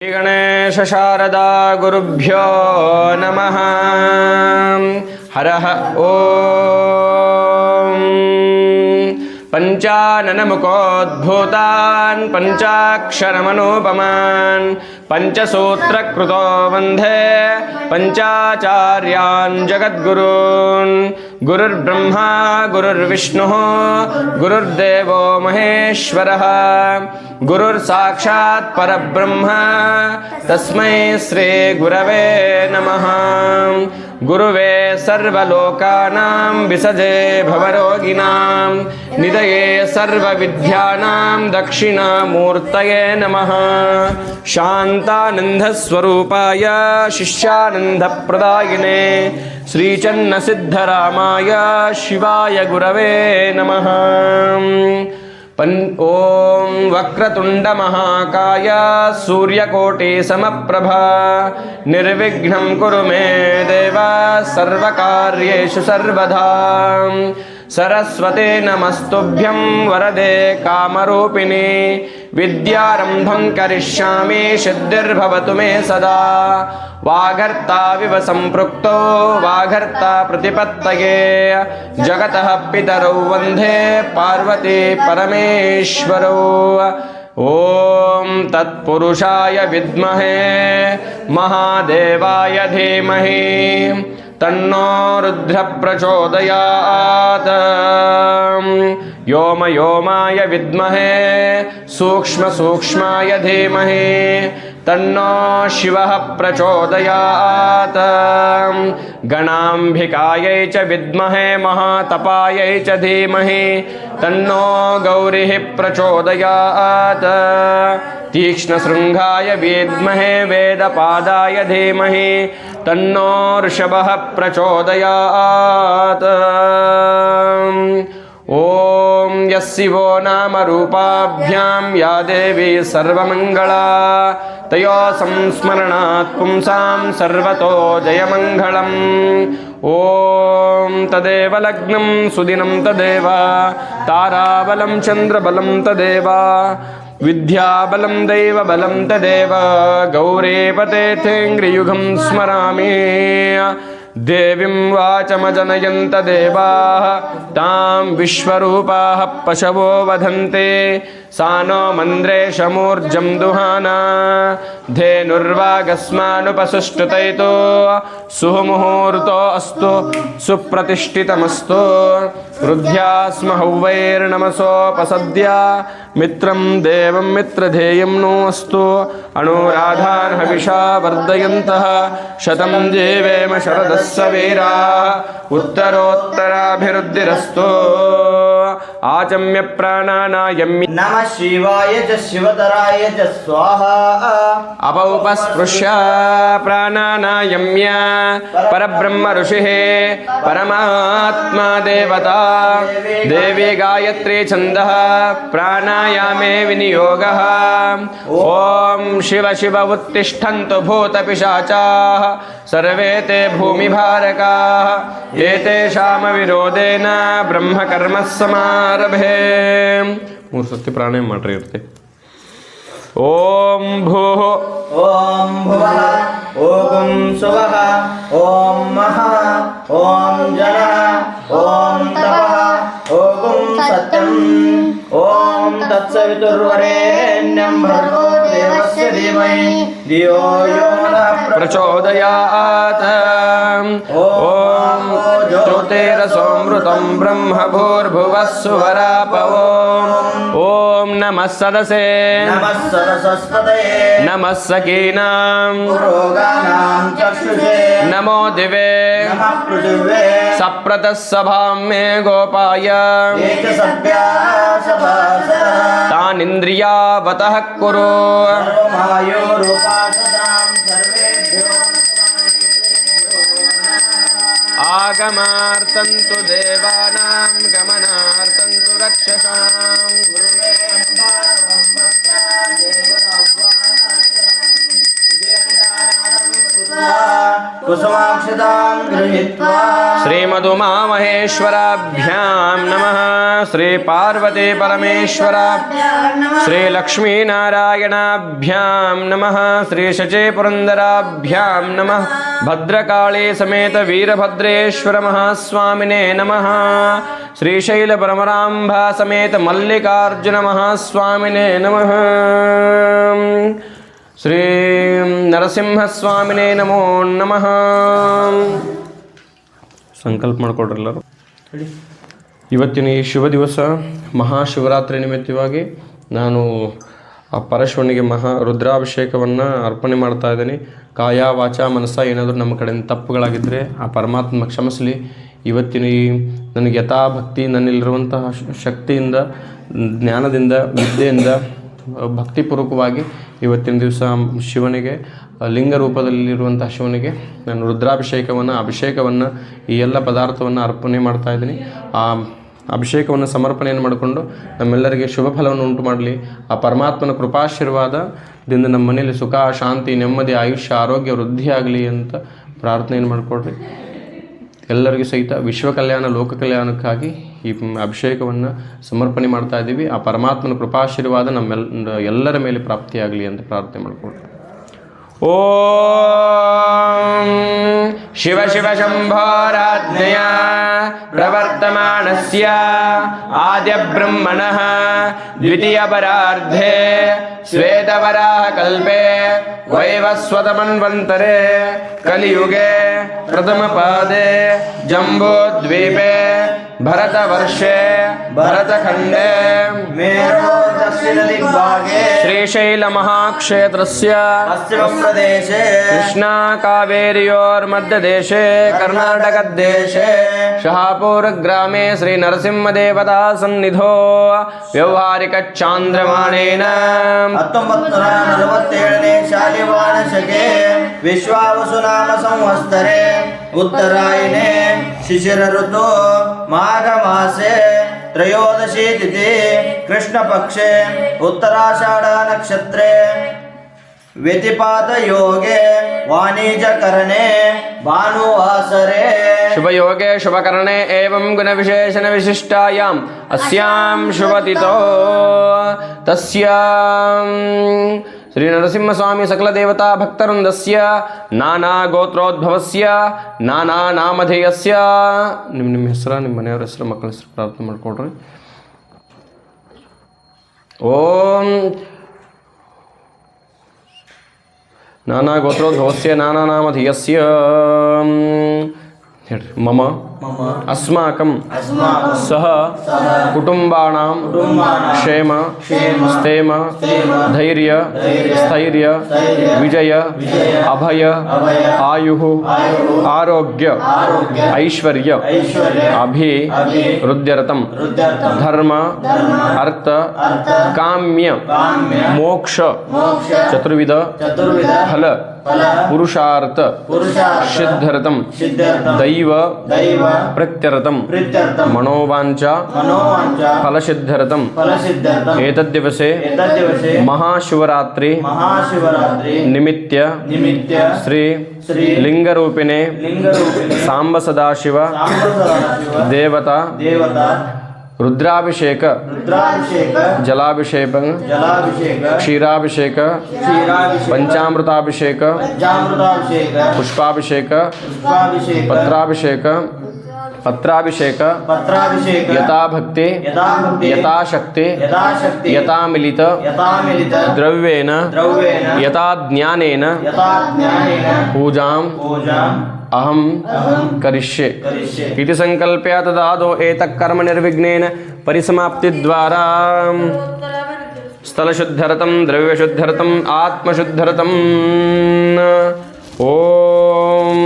श्री गणेश शारदा गुरुभ्यो नमः। हरः ओम। पंचाननमुखोद्भूतान् पंचाक्षरमनुपमान् पंचसूत्रकृतो वन्दे पंचाचार्यान् जगद्गुरून्। गुरुर्ब्रह्मा गुरुर्विष्णुः गुरुर्देवो महेश्वरः गुरुर्साक्षात् परब्रह्म तस्मै श्री गुरवे नमः। गुरुवे सर्वलोकानां विसजे भवरोगिणां निधये सर्वविद्यानां दक्षिणामूर्तये नमः। शान्तानन्दस्वरूपाय शिष्यानन्दप्रदायिने श्रीचन्नसिद्धरामाय शिवाय गुरवे नमः। ओम वक्रतुंडमहाकाय सूर्यकोटिसमप्रभा निर्विघ्नं कुरु मे देव सर्वकार्येषु सर्वदा। सरस्वते नमस्तुभ्यं वरदे कामरूपिणी विद्यारंभं करिष्यामि सिद्धिर्भवतु मे सदा। वागर्ताविव सम्पृक्तो वागर्ता प्रतिपत्तये जगतः पितरौ वन्दे पार्वती परमेश्वरौ। ओम तत्पुरुषाय विद्महे महादेवाय धीमहि तन्नो रुद्र प्रचोदयात्। व्योमयोमाय विद्महे सूक्ष्मसूक्ष्माय धीमहि तन्नो शिवः प्रचोदयात्। गणाम्बिकायै च विद्महे महातपायै च धीमहि तन्नो गौरिः प्रचोदयात्। तीक्ष्णशृङ्गाय विद्महे वेदपादाय धीमहि तन्नो ऋषभः प्रचोदयात्। ओम यस्शिवो नाम रूपाभ्यां या देवी सर्वमंगला तयो संस्मरणात् पुंसां सर्वतो जयमंगलम्। ओम तदेव लग्नं सुदिनं तदेव ताराबलं चंद्रबलं तदेव विद्याबलं दैवबलं तदेव गौरीपतेथेङ्ग्रियुगं स्मरामि। देवीं वाचमजनयन्त देवाः तां विश्वरूपाः पशवो वधन्ते सा नो मन्द्रेशमूर्जं दुहाना धेनुर्वागस्मानुपसुष्टुतैतो सुमुहूर्तो अस्तु सुप्रतिष्ठितमस्तु। वृद्ध्यास्म हौवैर्नमसोपसद्य मित्रं देवं मित्रधेयं नो अस्तु। अनुराधान् हविषा वर्धयन्तः शतं जीवेम शरदस्य वीराः उत्तरोत्तराभिवृद्धिरस्तु। आचम्य प्राणानायम्य नमः शिवाय च शिवतराय च स्वाहा। अपौपस्पृश्य प्राणानायम्य परब्रह्म ऋषिः परमात्मा देवता देवी गायत्री छन्दः प्राणायामे विनियोगः। ओम शिव शिव उत्तिष्ठन्तु भूतपिशाचाः सर्वे ते भूमिभारकाः एतेषामविरोधेन ब्रह्मकर्म समारभे। ಮೂರು ಸತಿ ಪ್ರಾಣಾಯಾಮ ಮಾಡ್ರಿ ಇರ್ತೆ। ಓಂ ಭೂಃ ಓಂ ಭುವಃ ಓಂ ಸುವಃ ಓಂ ಮಹಾ ಓಂ ಜನಃ ಓಂ ತಪಃ ಓಂ ಸತ್ಯಂ ಓಂ ತತ್ಸವಿತುರ್ವರೆಣ್ಯಂ ಭರ್ಗೋ ದೇವಸ್ಯ ಧೀಮಹಿ ಧಿಯೋ ಯೋ ನಃ ಪ್ರಚೋದಯಾತ್। ಓಂ ಜ್ಯೋತಿರಸೋಮೃತಂ ಬ್ರಹ್ಮ ಭೂರ್ಭುವಃ ಸುವರಾಪವೋ। ಓಂ ನಮಃ ಸದಸೇ ನಮಃ ಸರಸ್ವತಯೇ ನಮಃ ಸಖೀನಾಂ पुरोगानां चक्षुषे नमो दिवे नमः पृथिवे सप्रतः सभां मे गोपाय एकसभ्या सभासदा तानिन्द्रियावतः कुरु। सर्वमायोरुपासदां सर्वेभ्यो आगमार्थं तु देवानां गमनार्थं तु रक्षसां। कुसुमाक्षतां गृहीत्वा श्रीमधुमामहेश्वराभ्यां नमः श्रीपार्वती परमेश्वराभ्यां श्रीलक्ष्मीनारायणाभ्यां नमः श्रीशचीपुरन्दराभ्यां नमः भद्रकाली समेत वीरभद्रेश्वर महास्वामिने नमः श्रीशैलपरमराम्भा समेत मल्लिकार्जुन महास्वामिने नमः श्री नरसिंहस्वामिने नमो नमः ಸಂಕಲ್ಪ ಮಾಡಿಕೊಡ್ರೆಲ್ಲರೂ. ಇವತ್ತಿನ ಈ ಶುಭ ದಿವಸ ಮಹಾಶಿವರಾತ್ರಿ ನಿಮಿತ್ತವಾಗಿ ನಾನು ಆ ಪರಶಿವನಿಗೆ ರುದ್ರಾಭಿಷೇಕವನ್ನು ಅರ್ಪಣೆ ಮಾಡ್ತಾ ಇದ್ದೀನಿ. ಕಾಯ ವಾಚ ಮನಸ್ಸ ಏನಾದರೂ ನಮ್ಮ ಕಡೆಯಿಂದ ತಪ್ಪುಗಳಾಗಿದ್ದರೆ ಆ ಪರಮಾತ್ಮ ಕ್ಷಮಿಸಲಿ. ಇವತ್ತಿನ ಈ ನನಗೆ ಯಥಾಭಕ್ತಿ ನನ್ನಲ್ಲಿರುವಂತಹ ಶಕ್ತಿಯಿಂದ, ಜ್ಞಾನದಿಂದ, ವಿದ್ಯೆಯಿಂದ, ಭಕ್ತಿಪೂರ್ವಕವಾಗಿ ಇವತ್ತಿನ ದಿವಸ ಶಿವನಿಗೆ ಲಿಂಗ ರೂಪದಲ್ಲಿರುವಂಥ ಶಿವನಿಗೆ ನಾನು ಅಭಿಷೇಕವನ್ನು ಈ ಎಲ್ಲ ಪದಾರ್ಥವನ್ನು ಅರ್ಪಣೆ ಮಾಡ್ತಾ ಇದ್ದೀನಿ. ಆ ಅಭಿಷೇಕವನ್ನು ಸಮರ್ಪಣೆಯನ್ನು ಮಾಡಿಕೊಂಡು ನಮ್ಮೆಲ್ಲರಿಗೆ ಶುಭ ಫಲವನ್ನು ಉಂಟು ಮಾಡಲಿ. ಆ ಪರಮಾತ್ಮನ ಕೃಪಾಶೀರ್ವಾದದಿಂದ ನಮ್ಮ ಮನೆಯಲ್ಲಿ ಸುಖ, ಶಾಂತಿ, ನೆಮ್ಮದಿ, ಆಯುಷ್ಯ, ಆರೋಗ್ಯ ವೃದ್ಧಿಯಾಗಲಿ ಅಂತ ಪ್ರಾರ್ಥನೆಯನ್ನು ಮಾಡಿಕೊಡ್ರಿ. ಎಲ್ಲರಿಗೂ ಸಹಿತ ವಿಶ್ವ ಕಲ್ಯಾಣ, ಲೋಕ ಕಲ್ಯಾಣಕ್ಕಾಗಿ ಈ ಅಭಿಷೇಕವನ್ನು ಸಮರ್ಪಣೆ ಮಾಡ್ತಾ ಇದ್ದೀವಿ. ಆ ಪರಮಾತ್ಮನ ಕೃಪಾಶೀರ್ವಾದ ಎಲ್ಲರ ಮೇಲೆ ಪ್ರಾಪ್ತಿಯಾಗಲಿ ಅಂತ ಪ್ರಾರ್ಥನೆ ಮಾಡಿಕೊಡ್ರಿ. ಓಂ ಶಿವ ಶಿವ ಶಂಭೋರಾಜ್ಞೆಯ ಪ್ರವರ್ತಮಾನಸ್ಯ ಆದ್ಯ ಬ್ರಹ್ಮಣಃ ದ್ವಿತೀಯ ಪರಾರ್ಧೆ ಶ್ವೇತವರಾಹ ಕಲ್ಪೆ ವೈವಸ್ವತಮನ್ವಂತರೆ ಕಲಿಯುಗೆ ಪ್ರಥಮ ಪಾದೆ ಜಂಬೂದ್ವೀಪೆ ಭರತವರ್ಷೆ ಭರತಖಂಡೆ ಮೇರು दक्षिण दिग्भागे ಶ್ರೀಶೈಲ ಮಹಾಕ್ಷೇತ್ರಸ್ಯ पश्चिम प्रदेशे ಕೃಷ್ಣಾ ಕಾವೇರಿಯೋರ್ಮಧ್ಯದೇಶೆ ಕರ್ನಾಟಕದೇಶೆ ಶಹಾಪುರ ಗ್ರಾಮೆ ಶ್ರೀ ನರಸಿಂಹದೇವತಾ ಸನ್ನಿಧೋ ವ್ಯವಹಾರಿಕ ಚಾಂದ್ರಮಾಣೇನ 1947ನೇ ಶಾಲಿವಾನ ಶಕೆ ವಿಶ್ವಾವಸು ನಾಮ ಸಂವತ್ಸರೆ ಉತ್ತರಾಯಣೆ ಶಿಶಿರ ಋತು ಮಾಘ ಮಾಸೆ ತ್ರಯೋದಶಿ ತಿಥಿ ಕೃಷ್ಣ ಪಕ್ಷೆ ಉತ್ತರಾಷಾಢ ನಕ್ಷತ್ರೆ ವ್ಯತಿಪಾತ ಯೋಗೆ ವಾಣಿಜ್ಯಕರಣೆ ಭಾನುವಾಸರೆ ಶುಭಯೋಗೆ ಶುಭಕರಣೆ ಏವಂ ಗುಣವಿಶೇಷಣ ವಿಶಿಷ್ಟಾಯಾಂ ಅಸ್ಯಾಂ ಶುಭತಿಥೋ ತಸ್ಯಾಂ ಶ್ರೀ ನರಸಿಂಹಸ್ವಾಮಿ ಸಕಲ ದೇವತಾ ಭಕ್ತವೃಂದಸ್ಯ ನಾನಾ ಗೋತ್ರೋದ್ಭವಸ್ಯ ನಾನಾ ನಾಮಧೇಯಸ್ಯ ನಿಮ್ಮ ಹೆಸರು, ನಿಮ್ಮ ಮನೆಯವ್ರ ಹೆಸರು, ಮಕ್ಕಳ ಹೆಸರು ಪ್ರಾರ್ಥನೆ ಮಾಡಿಕೊಡ್ರಿ. ಓಂ ನಾನಾ ಗೋತ್ರೋದ್ಭವಸ್ಯ ನಾನಾ ನಾಮಧೇಯಸ್ಯ ಹೇಳ್ರಿ. ಮಮ ಅಸ್ಮಾಕಂ ಸಹ ಕುಟುಂಬಾಣಾಂ ಕ್ಷೇಮ ಸ್ಥೇಮ ಧೈರ್ಯ ಸ್ಥೈರ್ಯ ವಿಜಯ ಅಭಯ ಆಯು ಆರೋಗ್ಯ ಐಶ್ವರ್ಯ ಅಭಿವೃದ್ಧ್ಯರ್ಥಂ ಧರ್ಮ ಅರ್ಥ ಕಾಮ್ಯ ಮೋಕ್ಷ ಚತುರ್ವಿಧ ಫಲ ಪುರುಷಾರ್ಥ ಸಿದ್ಧರ್ಥಂ ದೈವ ಪ್ರತ್ಯರ್ಥಂ ಮನೋವಾಂಚ ಫಲಸಿದ್ಧರ್ಥಂ ಏತದ್ದಿವಸೆ ಮಹಾಶಿವರಾತ್ರಿ ನಿಮಿತ್ಯ ಶ್ರೀ ಲಿಂಗರೂಪಿಣೆ ಸಾಂಬ ಸದಾಶಿವ ದೇವತಾ ರುದ್ರಾಭಿಷೇಕ ಜಲಾಭಿಷೇಕ ಕ್ಷೀರಾಭಿಷೇಕ ಪಂಚಾಮೃತಾಭಿಷೇಕ ಪುಷ್ಪಾಭಿಷೇಕ ಪತ್ರಾಭಿಷೇಕ ಯಥಾಭಕ್ತಿ ಯಥಾಶಕ್ತಿ ಯಥಾಮಿಲಿತ ದ್ರವ್ಯೇನ ಯಥಾಜ್ಞಾನೇನ ಪೂಜಾಂ ಅಹಂ ಕರಿಷ್ಯೆ ಇತಿ ಸಂಕಲ್ಪ್ಯ ತದಾದೋ ಏತತ್ಕರ್ಮ ನಿರ್ವಿಘ್ನೇನ ಪರಿಸಮಾಪ್ತಿದ್ವಾರಾ ಸ್ಥಳಶುದ್ಧರತಂ ದ್ರವ್ಯಶುದ್ಧರತಂ ಆತ್ಮಶುದ್ಧರತಂ. ಓಂ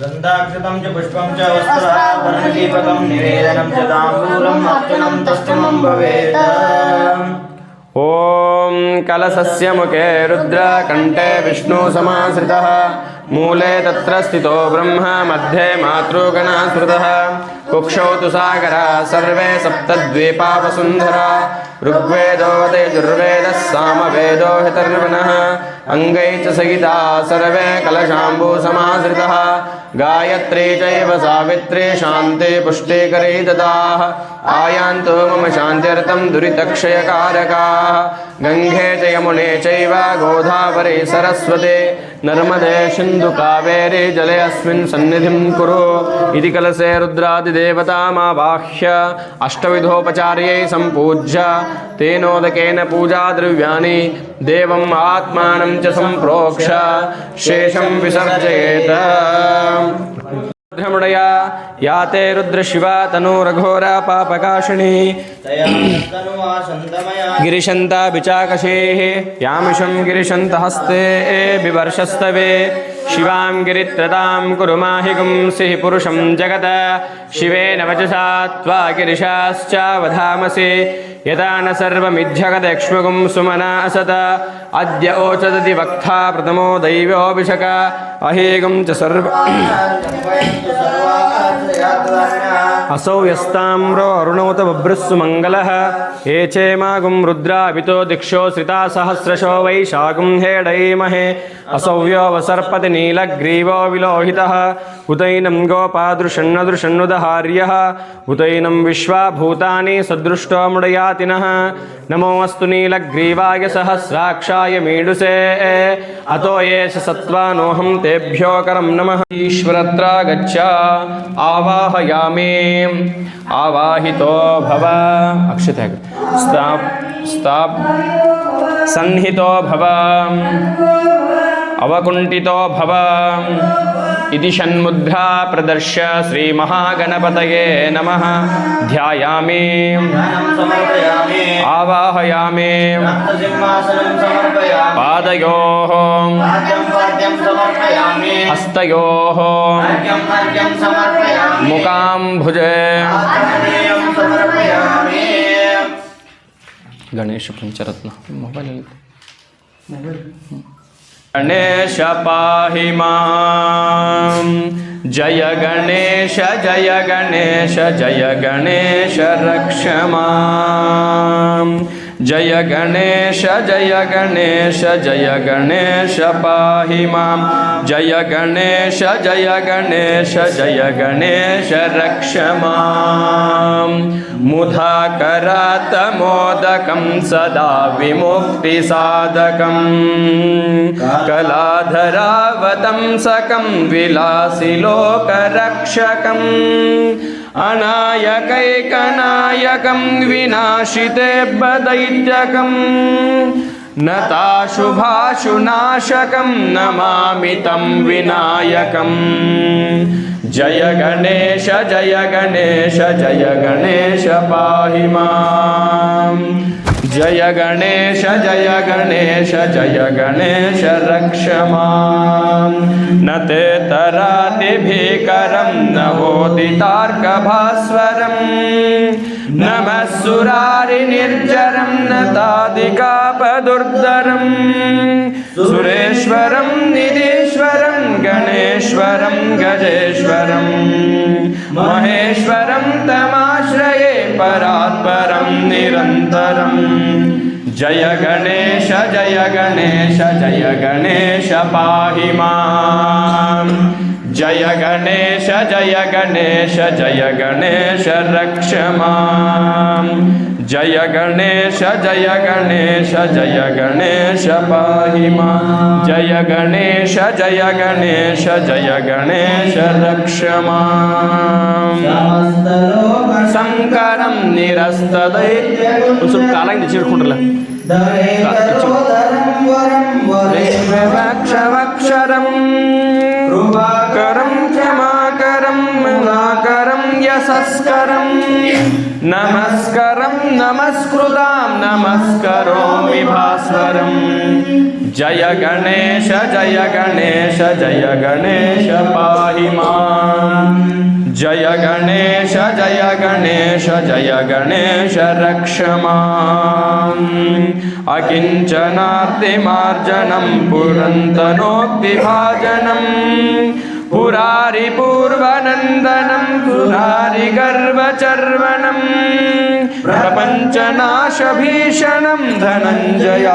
ಗಂಧಾಕ್ಷತಂ ಚ ಪುಷ್ಪಂ ಚ ವಸ್ತ್ರಾಭರಣದೀಪಕಂ ನಿವೇದನಂ ಚ ತಾಂಬೂಲಂ ಅರ್ಚನಂ ತಷ್ಟಮಂ ಭವೇತ್. ಓಂ ಕಲಸಸ್ಯ ಮುಖೇ ರುದ್ರ ಕಂಠೆ ವಿಷ್ಣು ಸಮಾಶ್ರಿತಃ मूले तत्र स्थितो ब्रह्म मध्ये मातृगणः स्मृतः कुक्षौ तु सागरः सर्वे सप्तद्वीपा वसुन्धरा ऋग्वेदो यजुर्वेदः सामवेदो हितर्वणः अङ्गै च सहिता सर्वे कलशाम्बूसमाश्रितः गायत्री चैव सावित्री शान्ति पुष्टिकरी ददाः आयान्तु मम शान्त्यर्थं दुरितक्षयकारकाः गङ्गे च यमुने चैव गोदावरी सरस्वती नर्मदे सिन्धु कावेरी जले अस्मिन् सन्निधिं कुरु इति कलशे रुद्रादिदेवतामावाह्य अष्टविधोपचार्यै सम्पूज्य तेनोदकेन पूजाद्रव्याणि देवम् आत्मानं च सम्प्रोक्ष शेषं विसर्जयेत् रुद्रमुडया या ते रुद्रशिवा तनूरघोरा पापकाशिनी गिरिशन्ता विचाकशेः यामिषं गिरिशन्तहस्ते बिवर्षस्तवे शिवां गिरित्रतां कुरु माहिगुं सिहि पुरुषं जगत शिवेन वचसा त्वा गिरिशाश्च वधामसि यदा न सर्वमिध्यगदक्ष्मगुं सुमना असत अद्य ओचदति वक्ता प्रथमो दैव्योऽभिषक अहेगुं च सर्व असौ यस्ताम्रो अरुणोत बभ्रुस्सु मङ्गलः ये चेमागुं रुद्रावितो दिक्षो श्रिता सहस्रशो वैशाखं हेडैमहे असौव्यो वसर्पति नीलग्रीवो विलोहितः उतैनं गोपादृशन्नदृशन्नुदहार्यः उतैनं विश्वाभूतानि सदृष्टो मुडयातिनः नमोऽस्तु नीलग्रीवाय सहस्राक्षाय मीडुसे अतो येष सत्त्वानोऽहं तेभ्यो करं नमः ईश्वरत्र गच्छ आवाहयामि आवाहितो भव अक्षते स्थाप सन्निहितो भव अवकुण्ठितो भव इति षण्मुद्रा प्रदर्श्य श्रीमहागणपतये नमः ध्यायामि आवाहयामि पादयोः हस्तयोः मुखाम्भुजे गणेश पंचरत्न मोबाइल गणेश पाहि मां जय गणेश जय गणेश जय गणेश रक्ष मां जय गणेश जय गणेश जय गणेश पाहि मां जय गणेश जय गणेश जय गणेश रक्ष मां मुधाकरात् मोदकं सदा विमुक्तिसाधकं कलाधरावतंसकं विलासिलोकरक्षकम् अनायकैकनायकं विनाशिते दैत्यकं नताशुभाशुनाशकं नमामि तं विनायकं जय गणेश जय गणेश जय गणेश पाहि मां जय गणेश जय गणेश जय गणेश रक्ष मां न ते तरातिभीकरं न वोदितार्कभास्वरं नमः सुरारिनिर्जरं नतादिकापदुर्धरं सुरेश्वरं निधीश्वरं गणेश्वरं गजेश्वरं महेश्वरं तमाश्रये परात्परं निरन्तरं जय गणेश जय गणेश जय गणेश पाहि मां जय गणेश जय गणेश जय गणेश रक्ष मां जय गणेश जय गणेश जय गणेश पाहि मां जय गणेश जय गणेश जय गणेश रक्ष मां शंकरं निरस्तदैत्यं ಸ್ವಲ್ಪ ಕಾಲಾಗಿ ಚಿರ್ಕೊಂಡ್ರಲ್ಲ वक्षवक्षरं कृपाकरं क्षमाकरं मनाकरं यशस्करं नमस्करं नमस्कृतां नमस्करोमि भास्वरं जय गणेश जय गणेश जय गणेश पाहि मां जय गणेश जय गणेश जय गणेश रक्ष माम् अकिञ्चनार्तिमार्जनं पुरन्तनोक्तिभाजनं पुरारि पूर्वनन्दनं पुरारि गर्वचर्वणं प्रपञ्चनाशभीषणं धनञ्जयादिभूषणं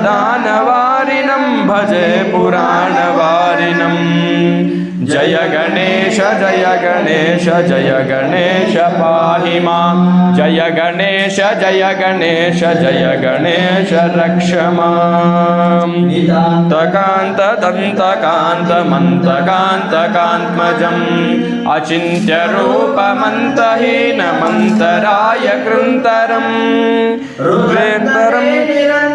दानवारिणं भजे पुराणवारिणं जय गणेश जय गणेश जय गणेश पाहि मां जय गणेश जय गणेश जय गणेश रक्ष मां तकान्त दन्तकान्त मन्तकान्तकान्त्मजम् अचिन्त्य रूपमन्तहीन मन्तराय कृन्तरम् रुद्रेन्दरम्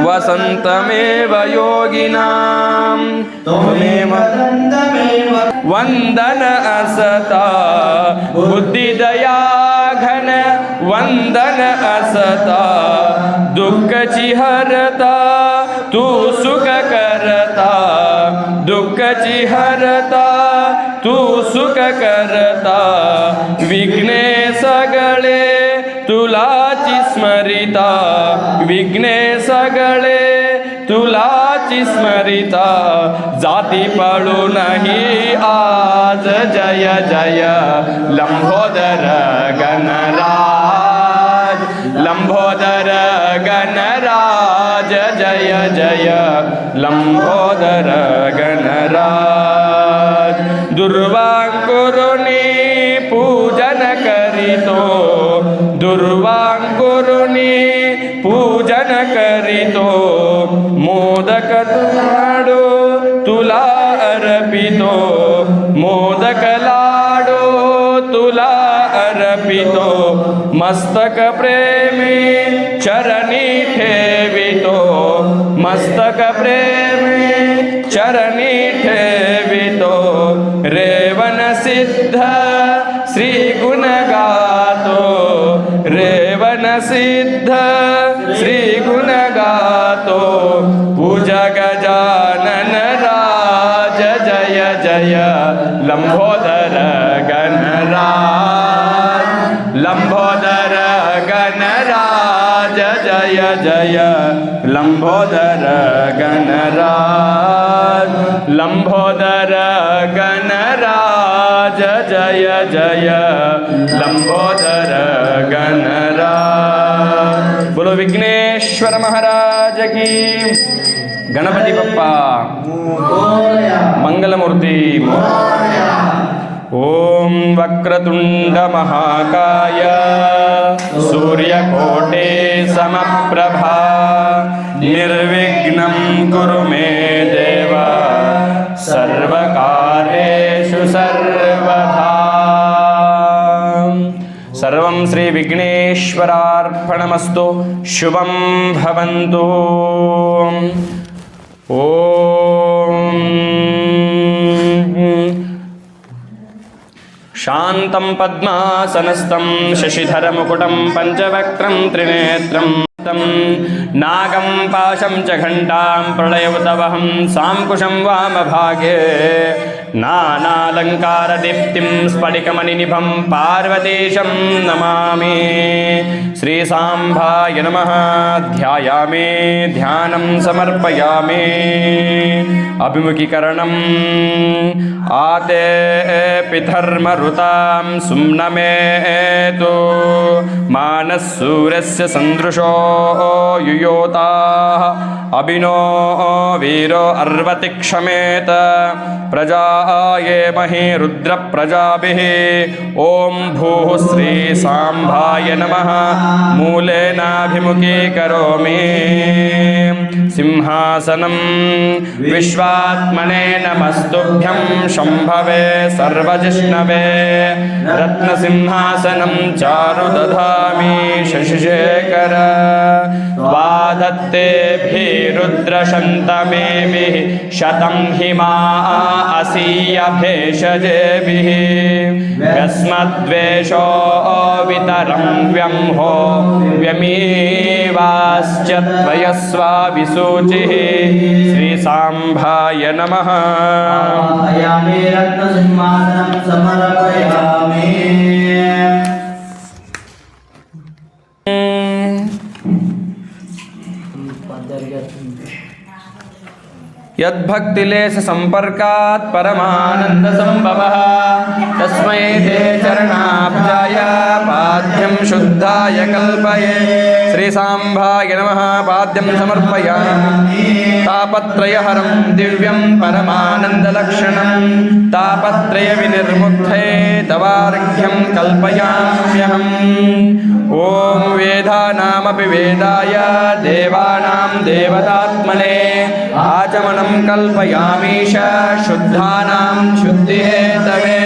वसन्तमेव योगिनां त्वमेव वन्दन असता बुद्धिदया घन वन्दन असता दुःखचिहरता तू सुख करता दुःखचिहरता तू सुख करता विघ्ने सगळे तुलाची स्मरिता विघ्ने सगळे तुलाची स्मरिता जाती पडू नाही आज जय जय लंबोदर गणराज लंबोदर गणराज जय जय लंबोदर गणराज दुर्वांकुरुनी पूजन करीतो दुर्वांकुरुनी पूजन करीतो मोदक लाडू तुला अर्पितो मोदक लाडू तुला अर्पितो मस्तक प्रेमी चरणी ठेवितो मस्तक प्रेमी चरणी ठेवितो रेवन सिद्ध श्री गुण गातो रेवन सिद्ध श्री गुण गातो पूजा गजानन राज जय जय लंबोदर गणराज लंबोदर गणराज जय जय लंबोदर गणराज लंबोदर गणराज जय जय लंबोदर गणराज बोलो विघ्नेश्वर महाराज की गणपति बप्पा मंगलमूर्ति ओम वक्रतुंड महाकाय सूर्यकोटे समप्रभा निर्विघ्नं कुरु मे देव सर्वकार्येषु सर्वदा सर्वं श्री विघ्नेश्वरार्पणमस्तु शुभं भवन्तु ओम शान्तं पद्मासनस्थं शशिधरमुकुटं पञ्चवक्त्रं त्रिनेत्रं नागं पाशं च घण्टां प्रलयउतवहं साङ्कुशं वामभागे नानालङ्कारदीप्तिं स्फटिकमणिनिभं पार्वतीशं नमामि श्रीसाम्बाय नमः ध्यायामि ध्यानं समर्पयामि अभिमुखीकरणम् आते पिधर्मरुतां सुम्नमेतु मानस्सूरस्य सन्दृशो युयोताः अभिनो वीरो अर्वति क्षमेत प्रजाये महि रुद्रप्रजाभिः ॐ भूः श्रीसाम्बाय नमः मूलेनाभिमुखीकरोमि सिंहासनं विश्वात्मने नमस्तुभ्यं शम्भवे सर्वजिष्णवे रत्नसिंहासनं चारु दधामि शशिशेखर वादत्तेभिरुद्रशन्तमेभिः शतं हिमा असीयभेषजेभिः व्यस्मद्वेषो वितरं व्यंहो व्यमी देवाश्च त्वयस्वाभिशोचिः श्रीसाम्भाय नमः। आयामि रत्नसिंहासनं समर्पयामि। यद्भक्तिलेश संपर्कात् परमानंद संभवः तस्मै ते चरणाब्जाय पाद्यं शुद्धाय कल्पये। श्री सांभाय नमः। पाद्यं समर्पयामि। तापत्रयहरं दिव्यं परमानन्दलक्षणं तापत्रय विनिर्मुक्ते तवार्घ्यं कल्पयाम्यहम्। ओम वेदानामपि वेदाय देवानां देवतात्मने आचमनं कल्पयामीश शुद्धानां शुद्धिहेतवे।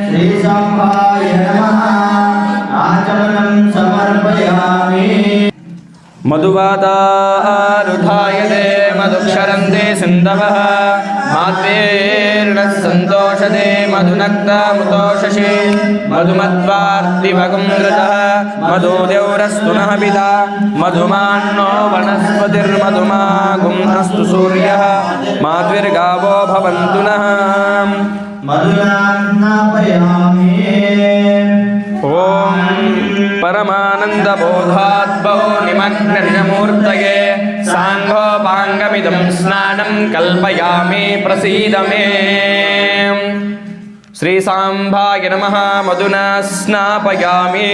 श्रीसाम्बाय नमः। आचमनं समर्पयामि। मधुवातारुधायते मधुक्षरन्ते सिन्धवः माद्वेर्णः सन्तोषते मधुनक्तामुतोषसि मधुमद्वार्तिभगं धृतः मधुदेवरस्तु नः पिता मधुमान्नो वनस्पतिर्मधुमागुंहस्तु सूर्यः माद्विर्गावो भवन्तु नः। मधुनापयामि। ओम परमानन्दबोधात्मो निमग्ननिजमूर्तये साङ्घोपाङ्गमिदं स्नानं कल्पयामि प्रसीद मे। श्रीसाम्भाय नमः। मधुना स्नापयामि।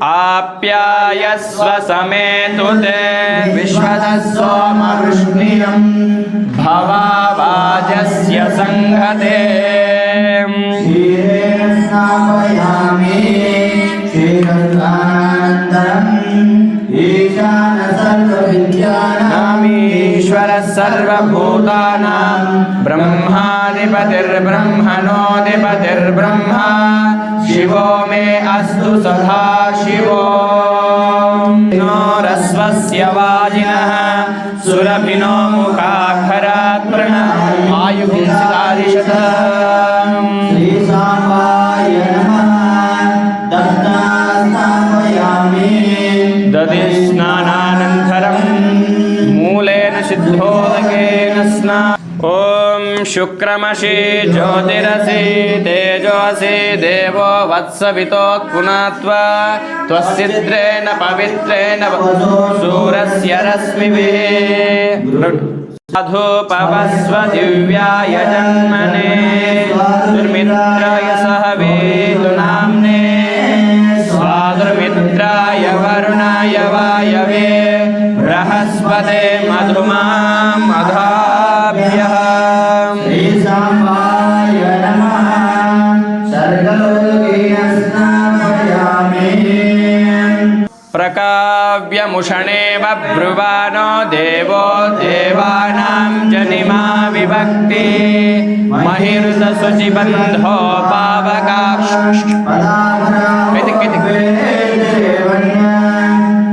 आप्यायस्व समेतु ते विश्वदस्सोमवृष्णियं भवावाजस्य संघते। क्षीरेण स्नापयामि। क्षीरस्नानानन्तरम् ईशान सर्वविद्यानामीश्वरः सर्वभूतानां ब्रह्माधिपतिर्ब्रह्मणोऽधिपतिर्ब्रह्मा शिवो मे अस्तु सदा शिवो। रस्वस्य वाजिनः सुरभिनो मुखाखरात् प्रणः आयुः श्रीसाम्बाय नमः। दत्तास्नापयामि। दधिस्नानानन्तरं मूलेन सिद्धोदकेन स्ना। ओम शुक्रमसि ज्योतिरसि तेजोसि देवो वत्सवितोत्पुनात्वा त्वस्सिद्रेण पवित्रेण सूरस्य रश्मिभिः साधुपवस्व दिव्याय जन्मने दुर्मित्राय सह वेदु नाम्ने स्वादुर्मित्राय वरुणाय वायवे बृहस्पते मधुमां मधाभ्यः। श्रीसाम्बाय नमः। सर्गलोकेन स्नापयामि। प्रकाव्यमुषणे बभ्रुवानो देवो देवानां जनिमा विभक्ति महिरुतशुचिबन्धो पावकाक्ष।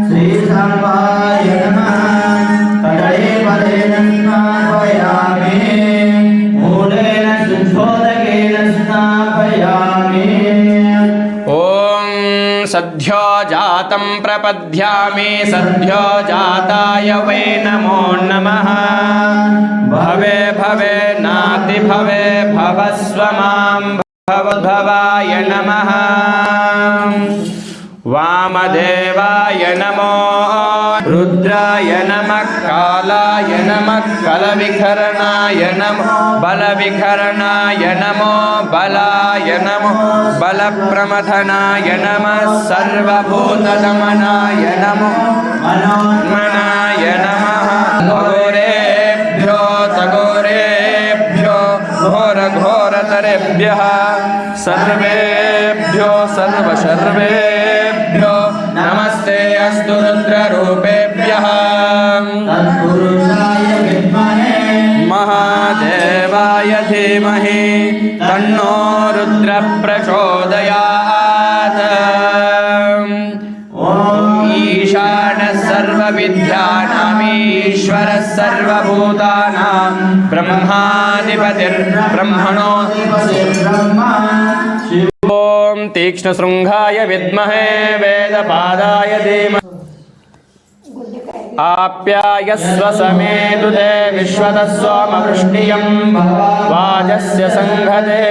श्रीसाम्बाय नमः। कदळे फलेन स्नापयामि। मूलेन शुद्धोदकेन स्नापयामि। ओम सद्यो जातं प्रपद्यामि सद्यो जाताय वै नमो नमः। भवे भवे नाति भवे भवस्व मां भवद्भवाय नमः। वामदेवाय नमो रुद्राय नमः कालाय नमः कलविकरणाय नमो बलविकरणाय नमो बलाय नमो बलप्रमथनाय नमः सर्वभूतदमनाय नमो मनोन्मनाय नमः। घोरेभ्यो तघोरेभ्यो घोरघोरतरेभ्यः सर्वेभ्यो सर्वशर्वेभ्यो नमस्ते अस्तु रुद्ररूपेभ्यः। तत्पुरुषाय विद्महे महादेवाय धीमहि तन्नो रुद्रः प्रचोदयात्। ईशानः सर्वविद्यानामीश्वरः सर्वभूतानां ब्रह्माधिपतिर्ब्रह्मणो ॐ तीक्ष्णशृङ्गाय विद्महे वेदपादाय धीमहि आप्यायस्व समेतु ते विश्वतः सोमवृष्टियं वाजस्य संघते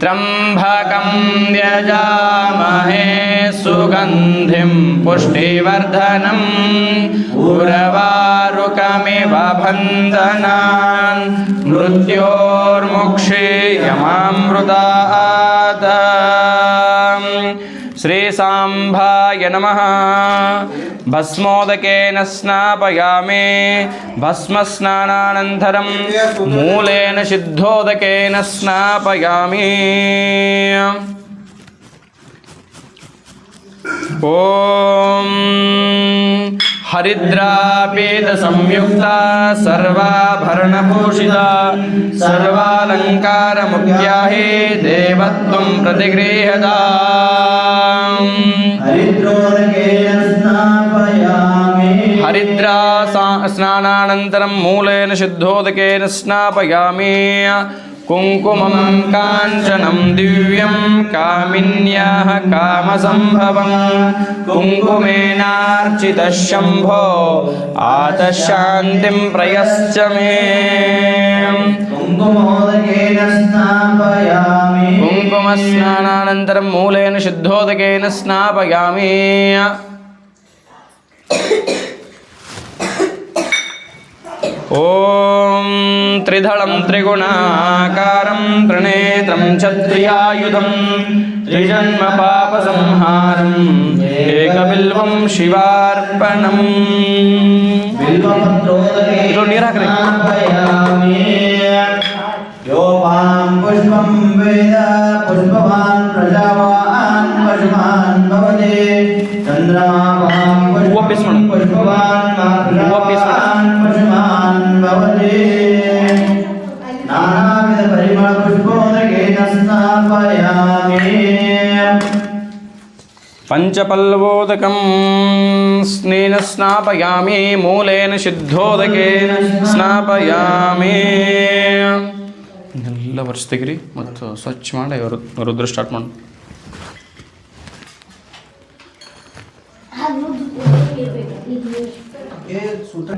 त्र्यम्बकं यजामहे सुगन्धिं पुष्टिवर्धनम् उर्वारुकमिव बन्धनान् मृत्योर्मुक्षीयमामृतात् श्रीसाम्बाय नमः। भस्मोदकेन स्नापयामि भस्मस्नानानन्तरं मूलेन सिद्धोदकेन स्नापयामि। ॐ हरिद्रापीतसंयुक्ता सर्वाभरणभूषिता सर्वालङ्कारमुख्या हि देवत्वं प्रतिगृह्यता। हरिद्रा स्नानानन्तरं मूलेन सिद्धोदकेन स्नापयामि। कुङ्कुमं काञ्चनं दिव्यं कामिन्याः कामसम्भवं कुङ्कुमेनार्चितः शम्भो आतः शान्तिं प्रयश्च मे। कुङ्कुमस्नानानन्तरं मूलेन सिद्धोदकेन स्नापयामि। ॐ त्रिदलं त्रिगुणाकारं त्रिनेत्रं क्षत्रियायुधं त्रिजन्मपापसंहारम् एकबिल्वं शिवार्पणम्। योपां पुष्पं वेद पुष्पवान् प्रजावान् पशुमान् भवति चन्द्रमापां पुष्पं पुष्पवान् प्रजावान् पशुमान् भवति। नानाविधपरिमलपुष्पोदकेन स्नापयामि। पंचपल्वोदकं स्नेन स्नापयामि मूलेन सिद्धोदकेन स्नापयामि। ಎಲ್ಲ ವರ್ಷತೆಗಿರಿ ಮತ್ತು ಸ್ವಚ್ಛ ಮಾಡಿ ರುದ್ರ ಸ್ಟಾರ್ಟ್ ಮಾಡಿ.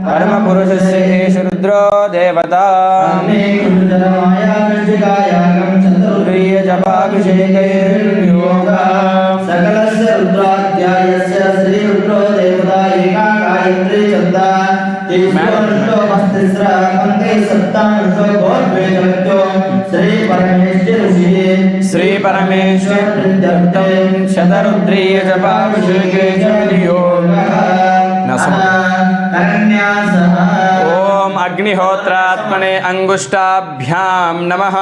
परम पुरुषस्य एष रुद्रो देवता सकलस्य रुद्राध्यायस्य श्री रुद्रो देवता एका गायत्री शब्दा श्री परमेश्वर शतरुद्रीय जपाभिषेके ओम अग्निहोत्रात्मने अंगुष्ठाभ्यां नमः।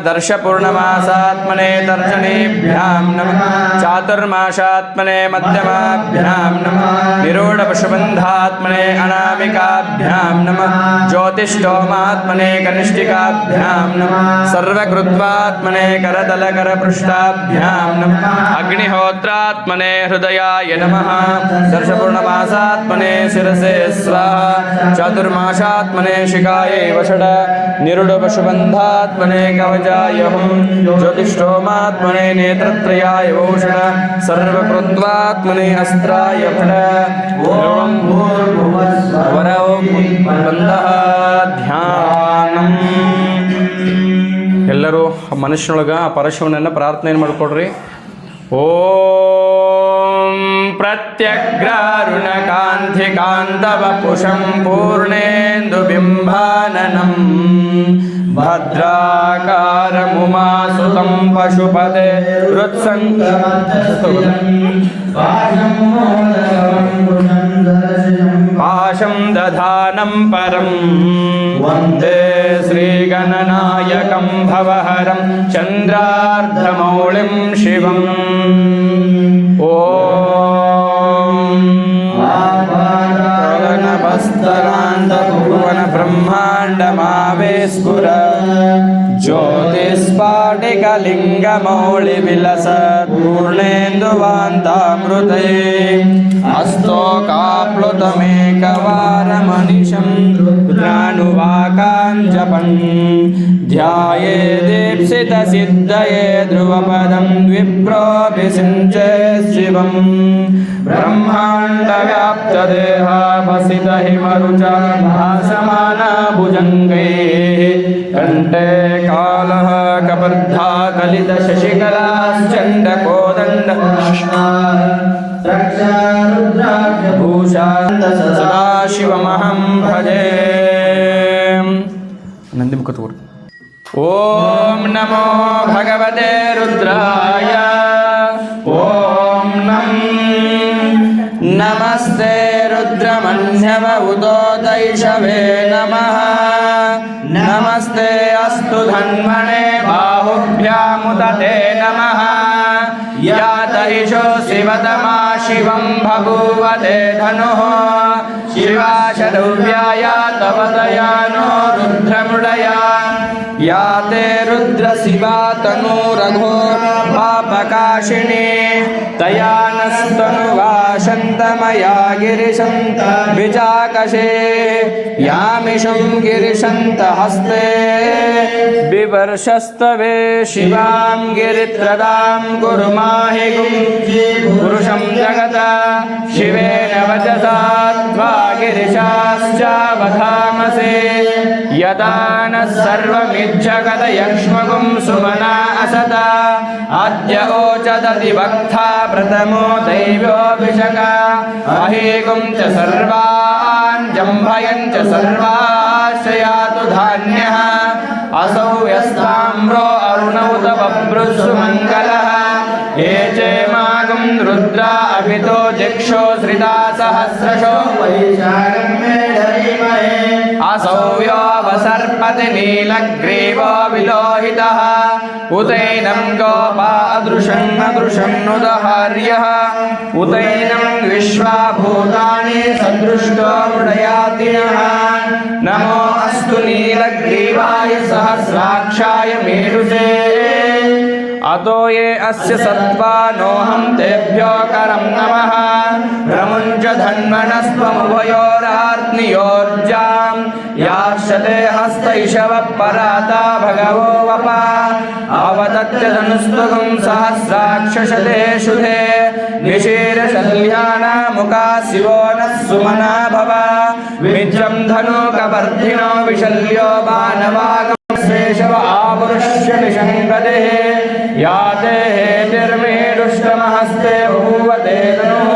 दर्शपूर्णमासात्मने तर्जनीभ्यां नमः। चातुर्मासात्मने मध्यमाभ्यां नमः। निरूढपशुबन्धात्मने अनामिकाभ्यां नमः। ज्योतिष्ठोमात्मने कनिष्ठिकाभ्यां नमः। सर्वकृत्वात्मने करतलकरपृष्ठाभ्यां नमः। अग्निहोत्रात्मने हृदयाय नमः। दर्शपूर्णमासात्मने शिरसे स्वाहा। चातुर्मासात्मने शिखायै वषड। निरूढपशुबन्धात्मने कवचाय हुं। ज्योतिष्ठोमात्मने नेत्रत्रयाय भूषण। सर्वकृत्वात्मने अस्त्राय फट। ओम भूर्भुवस्सुवः बन्धः ध्यानम्। ಎಲ್ಲರೂ ಮನುಷ್ಯನೊಳಗ ಪರಶಿವನನ್ನ ಪ್ರಾರ್ಥನೆ ಮಾಡಿಕೊಡ್ರಿ. ಓಂ प्रत्यग्रारुणकान्तिकान्तवपुषं पूर्णेन्दुबिम्बाननं भद्राकारमुमासुतं पशुपते पाशं दधानं परं वन्दे श्रीगणनायकं भवहरं चन्द्रार्धमौलिं शिवम्। ॐ भुवन ब्रह्माण्डमावेस्फुर ज्योतिस्फाटिकलिङ्गमौलिविलसत् पूर्णेन्दुवान्तामृते अस्तोकाप्लुतमेकवारमनिशं रुद्रानुवाकाञ्जपन् ध्याये दीप्सितसिद्धये ध्रुवपदं विप्रोऽभिषिञ्चे शिवम् ब्रह्माण्डव्याप्तदेहाभसितहिमरुचा भासमानभुजङ्गैः कण्ठे कालः कपर्धा कलितशशिकलाश्चण्डकोदण्ड भूषा सदाशिवमहं भजे नन्दिमुखतूर् ॐ नमो भगवते रुद्राय ॐ नमस्ते रुद्रमन्यव उदोदैषवे नमः नमस्ते अस्तु धन्मने बाहुभ्यामुदते नमः यातैषो शिवतमा शिवं बभूवते धनुः शिवा शरव्याया तव दयानो रुद्रमृडया या ते रुद्रशिवा तनु रघो पापकाशिनी तया नस्तनुवाशन्तमया गिरिशन्त विचाकशे यामिषं गिरिशन्त हस्ते बिवर्षस्तवे शिवां गिरित्रदां कुरु माहिगुं पुरुषं जगत शिवेन वचसा त्वा गिरिशाश्चावधामसे यदा नः सर्वमिज्जगदयक्ष्मगुं सुमना असता अद्य ओचदधिवक्ता प्रथमो दैव्योऽभिषका अहेगुं च सर्वान् जम्भयन् च सर्वाश्रयातु धान्यः असौ यस्ताम्रो अरुणौ तव बभ्रुस्सुमङ्गलः ये चेमागुं रुद्रा अभितो जिक्षो श्रिता सहस्रशो वैशाखं मे धीमहि असौ योऽवसर्पति नीलग्रीवो विलोहितः उतैनं गोपा अदृशं नुदहार्यः उतैनं विश्वाभूतानि सदृष्टो मृडयातिनः नमो अस्तु नीलग्रीवाय सहस्राक्षाय मेरुसे अतो ये अस्य सत्त्वानोऽहं तेभ्यो करं नमः प्रमुञ्च धन्वनस्त्वमुभयोरार्त्नियोर्जां याश्यते हस्त इषवः पराता भगवो वपा अवदत्य धनुस्तुगं सहस्राक्षशते शुधे निशीर्षल्यानामुका शिवो नः सुमना भव विज्रं धनुकवर्धिनो विशल्यो बाणवागं शेषव आवृष्य निषङ्गदेः याते हेतिर्मेरुष्टमहस्ते बभूवते तनुः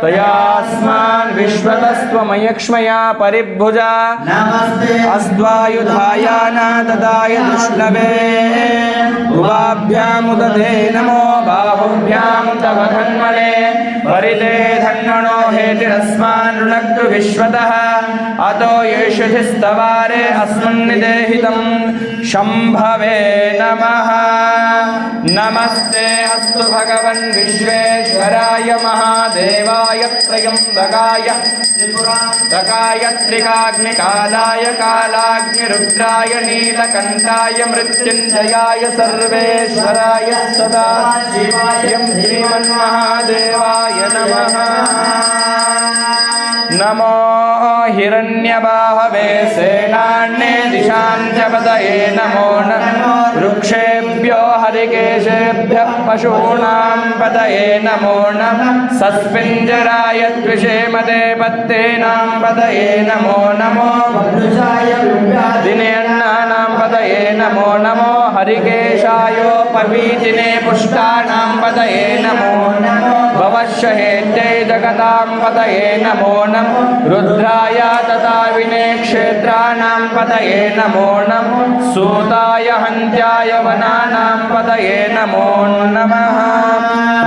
तयास्मान् विश्वतस्त्वमयक्ष्मया परिभुजा नमस्ते अस्त्वायुधायाना ददाय दुष्णवे उभाभ्यामुदते नमो बाहुभ्यां तव धन्मने परिते धन्मनो हेतिरस्मान् ऋणक्तु विश्वतः अतो येषुधिस्तवारे अस्मन्निदेहितं शम्भवे नमः नमस्ते अस्तु भगवन् विश्वेश्वराय महादेवाय त्र्यम्बकाय त्रिपुरान्तकाय त्रिकाग्निकालाय कालाग्निरुद्राय नीलकण्ठाय मृत्युञ्जयाय सर्वेश्वराय सदा शिवाय श्रीमन्महादेवाय नमः नमो हिरण्यबाहवे सेनान्ये दिशां च पतये नमो नमो वृक्षेभ्यो हरिकेशेभ्यः पशूनां पतये नमो नमः सस्पिञ्जराय द्विषेमते पत्तेनां पतये नमो नमो दिने अन्नानां पतये नमो नमो हरिकेशायोपवीतिने पुष्टानां पतये नमो नमो भवश्यहेत्यै जगतां पतये नमो नमो रुद्राय तथा विने क्षेत्राणां पतये नमो नमो सूताय हन्त्याय वनानां पतये नमो नमः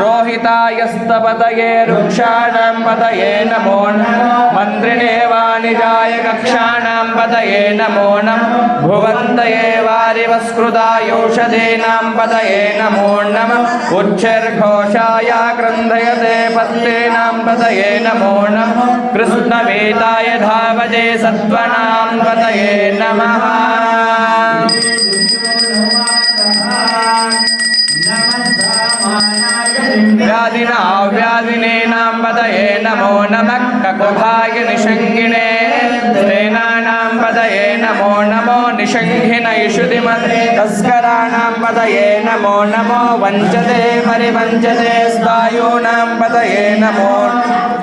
रोहितायस्तपतये वृक्षाणां पतये नमो नमो मन्त्रिणे वाणिजाय कक्षाणां पतये नमो नमो भुवन्तये वारिवस्कृताय वायुषधीनां पतये नमो नमः उच्छिर्घोषाय क्रन्दयते पत्नीनां पतये नमो नमः कृष्णवेदाय धावजे सत्त्वनां पतये नमः व्याधिनां पतये नमो नमः ककुभाय निषङ्गिणे स्तेनानां पतये नमो नमो निषङ्घिन इषुधिमते तस्कराणां पतये नमो नमो वञ्चते परिवञ्चते स्तायूनां पतये नमो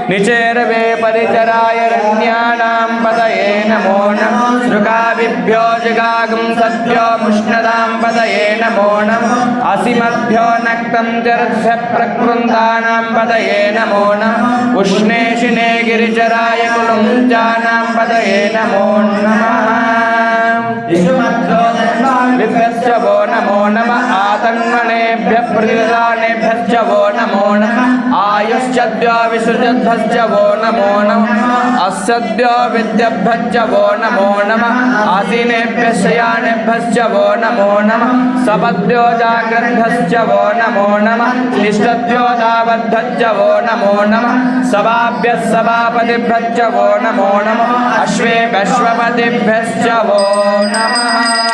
निचेरवे परिचराय रण्याणां पतये नमो नमः सृगाविभ्यो जगागं सद्भ्यो मुष्णदां पतये नमो नमः असिमद्भ्यो नक्तं जरद्भ्य प्रकृन्दानां पतये नमो नमः उष्णेशिने गिरिचराय कुलुञ्चानां पतये नमो नमः विभ्यश्च वो नमो नमः आतन्मनेभ्यः प्रतिदानेभ्यश्च वो नमो नमः आयुश्चद्भ्यो विसृजद्भ्यश्च वो नमो नमः अस्यद्भ्यो विद्यभ्यश्च वो नमो नमः आसीनेभ्यः शयानेभ्यश्च वो नमो नमः सपद्भ्यो जाग्रद्भ्यश्च वो नमो नमः निष्ठद्भ्यो दावद्भ्यश्च वो नमो नमः सभाभ्यः सभापतिभ्यश्च वो नमो नमः अश्वेभ्यश्वपतिभ्यश्च वो नमः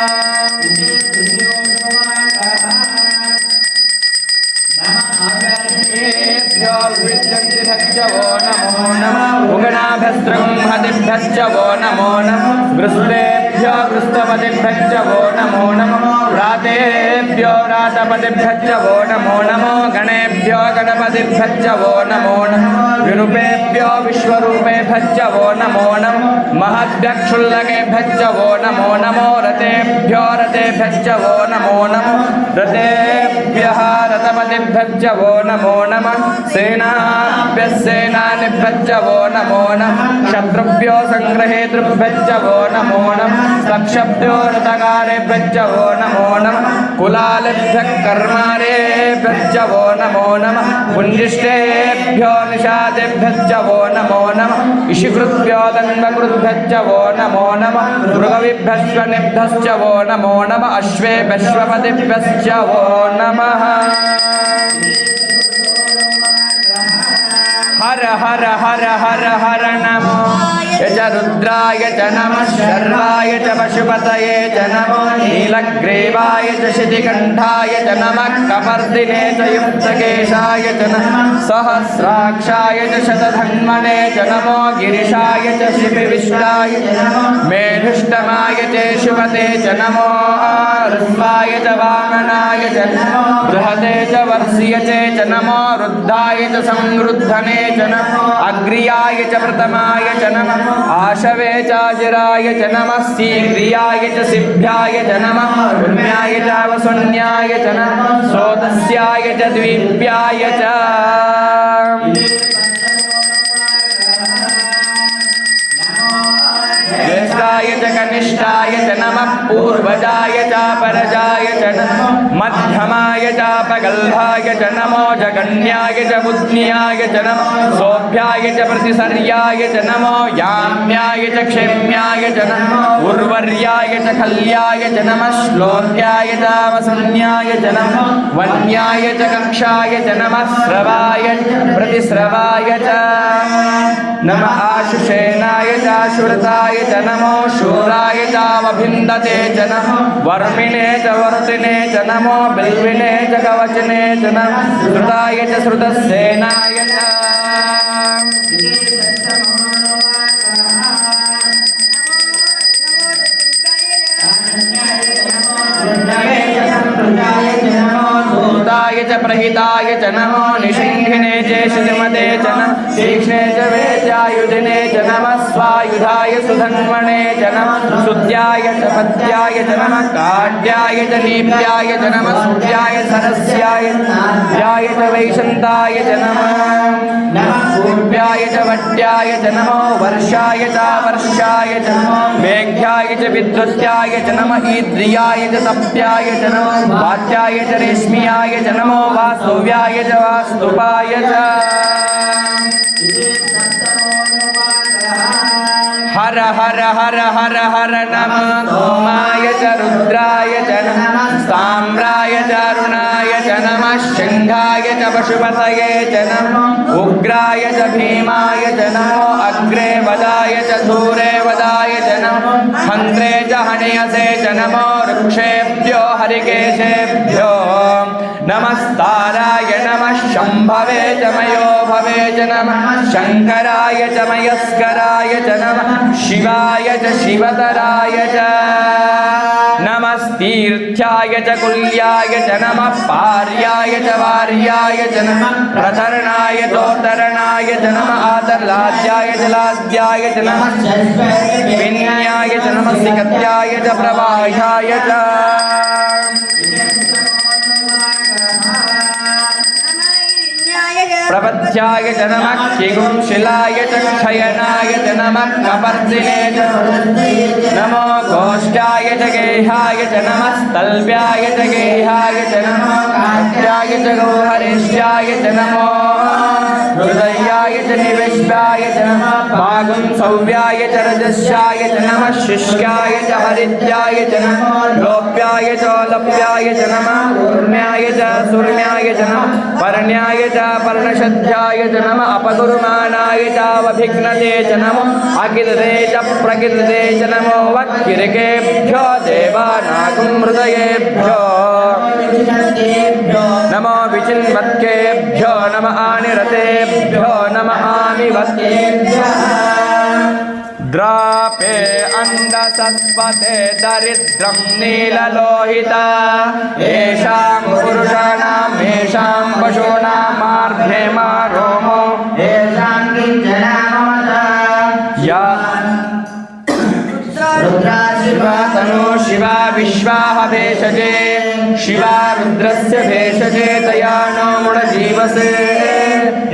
वो नमो नमः उगणाभ्यस्त्रंहतिभ्यश्च वो नमो नमः गृस्तेभ्यो गृस्तपतिभ्यश्च वो नमो नमः रातेभ्यो रातपतिभ्यश्च वो नमो नमो गणेभ्यो गणपतिभ्यश्च वो नमो नमः विरूपेभ्यो विश्वरूपेभ्यश्च वो नमो नमः महद्भ्यक्षुल्लकेभ्यश्च वो नमो नमो रतेभ्यो रतेभ्यश्च वो नमो नमः रतेभ्यः रतपतिभ्यश्च वो नमो नमः सेनाभ्यः सेनानिभ्यश्च वो नमो नमः शत्रुभ्यो सङ्ग्रहेतृभ्यश्च वो नमो नमः सक्षभ्यो रथकारेभ्यश्च वो नमो नमः कुलालेभ्यः कर्मारेभ्यश्च वो नमो नमः पुण्यिष्टेभ्यो निषादेभ्यश्च वो नमो नमः इषिकृभ्यो दण्डकृद्भ्यश्च वो नमो नमः मृगविभ्यश्वनिभ्यश्च वो नमो नमः अश्वेभ्यश्वपतिभ्यश्च वो नमः हर हर हर हर हर नमो च रुद्राय च नमः शर्वाय च पशुपतये च नमो नीलग्रीवाय च शितिकण्ठाय च नमः कपर्दिने च युक्तकेशाय च नमः सहस्राक्षाय च शतधन्वने च नमो गिरिशाय च शिपिविष्टाय च नमो मेढुष्टमाय च शुभते च नमो ऋष्वाय च वामनाय च नमो बृहते च वर्ष्य च नमो रुद्धाय च संरुद्धने च नमो अग्र्याय च प्रथमाय च नमः आशवे चाजिराय च नमः शीघ्रियाय च सिभ्याय च नमः उर्म्याय च वसुन्याय च नमः सोदस्याय च द्वीप्याय च ज्येष्ठाय च कनिष्ठाय च नमः पूर्वजाय च परजाय च नमः मध्यमाय च पगल्भाय च नमो जगन्याय च बुद्ध्याय च नमः सोभ्याय च प्रतिसर्याय च नमो याम्याय च क्षेम्याय च नमः उर्वर्याय च खल्याय च नमः श्लोक्याय च वसुन्याय च नमः वन्याय च कक्षाय च नमः स्रवाय प्रतिस्रवाय च नमः आशुषेनाय च श्रुताय च नमो शूराय चावभिन्दते च नमः वर्मिणे च वर्तिने च नमो बिल्विने च कवचने च नमः श्रुताय च श्रुतसेनाय च च प्रहिताय च नमो निषिंहिने च श्रीमते च नमः तीक्ष्णे च वेचायुधिने च नमः स्वायुधाय सुधन्वणे च नमः सुद्याय च पद्याय च नमः काड्याय च नीप्याय च नमः सुद्याय सरस्याय च वैशन्ताय च नमः पूर्व्याय च वट्याय च नमो वर्षाय च वर्षाय च नमो मेघ्याय च विद्युत्याय च नमः ईद्रियाय च तप्याय च नमो वाच्याय च रेश्मियाय च नमो वास्तव्याय च वास्तुपाय च हर हर हर हर हर नमः धूमाय च रुद्राय च नमः साम्राय च अरुणाय च नमः शंखाय च पशुपतये च नमः उग्राय च भीमाय च नमो अग्रे वदाय च दूरे वदाय च नमो हन्त्रे च हनियसे च नमो वृक्षेभ्यो हरिकेशेभ्यो नमस्ताराय नमः शम्भवे च मयो भवे च नमः शङ्कराय च मयस्कराय च नमः शिवाय च शिवतराय च नमस्तीर्थ्याय च कुल्याय च नमः पार्याय च वार्याय च नमः प्रतरणाय चोत्तरणाय च नमः आतर्लाद्याय च लाद्याय च नमः विन्याय च नमः सिकत्याय च प्रवाह्याय च प्रपथ्याय च नमः शिगुंशिलाय च क्षयनाय च नमः कपर्दिने च नमो गोष्ठाय च गेहाय च नमः स्तल्भ्याय च गेहाय च नमो काट्याय च गौहरेष्याय च नमो हृदयाय च निवेश्याय च नमः भागं सौव्याय च रजस्याय च नमः शिष्याय च हरिद्याय च नमः लोप्याय च लप्याय च नमः ऊर्म्याय च सूर्म्याय च नमः पर्ण्याय च पर्णशद्याय च नमः अपगुरुमानाय चावभिघ्नते च नमो अकिलते च प्रकिलते च नमो वक्किरकेभ्यो देवानागं हृदयेभ्यो नमो विचिन्वत्केभ्यो नमः आनिरतेभ्यो नमः आमिवत्केभ्यः द्रापे अंधसस्पते दरिद्रं नीललोहिता येषां पुरुषाणां येषां पशूनां रोमो येषां किञ्चनामता या रुद्रा शिवा तनु शिवा विश्वाह भेषजे शिवा रुद्रस्य भेषजे तया नो मुडजीवसे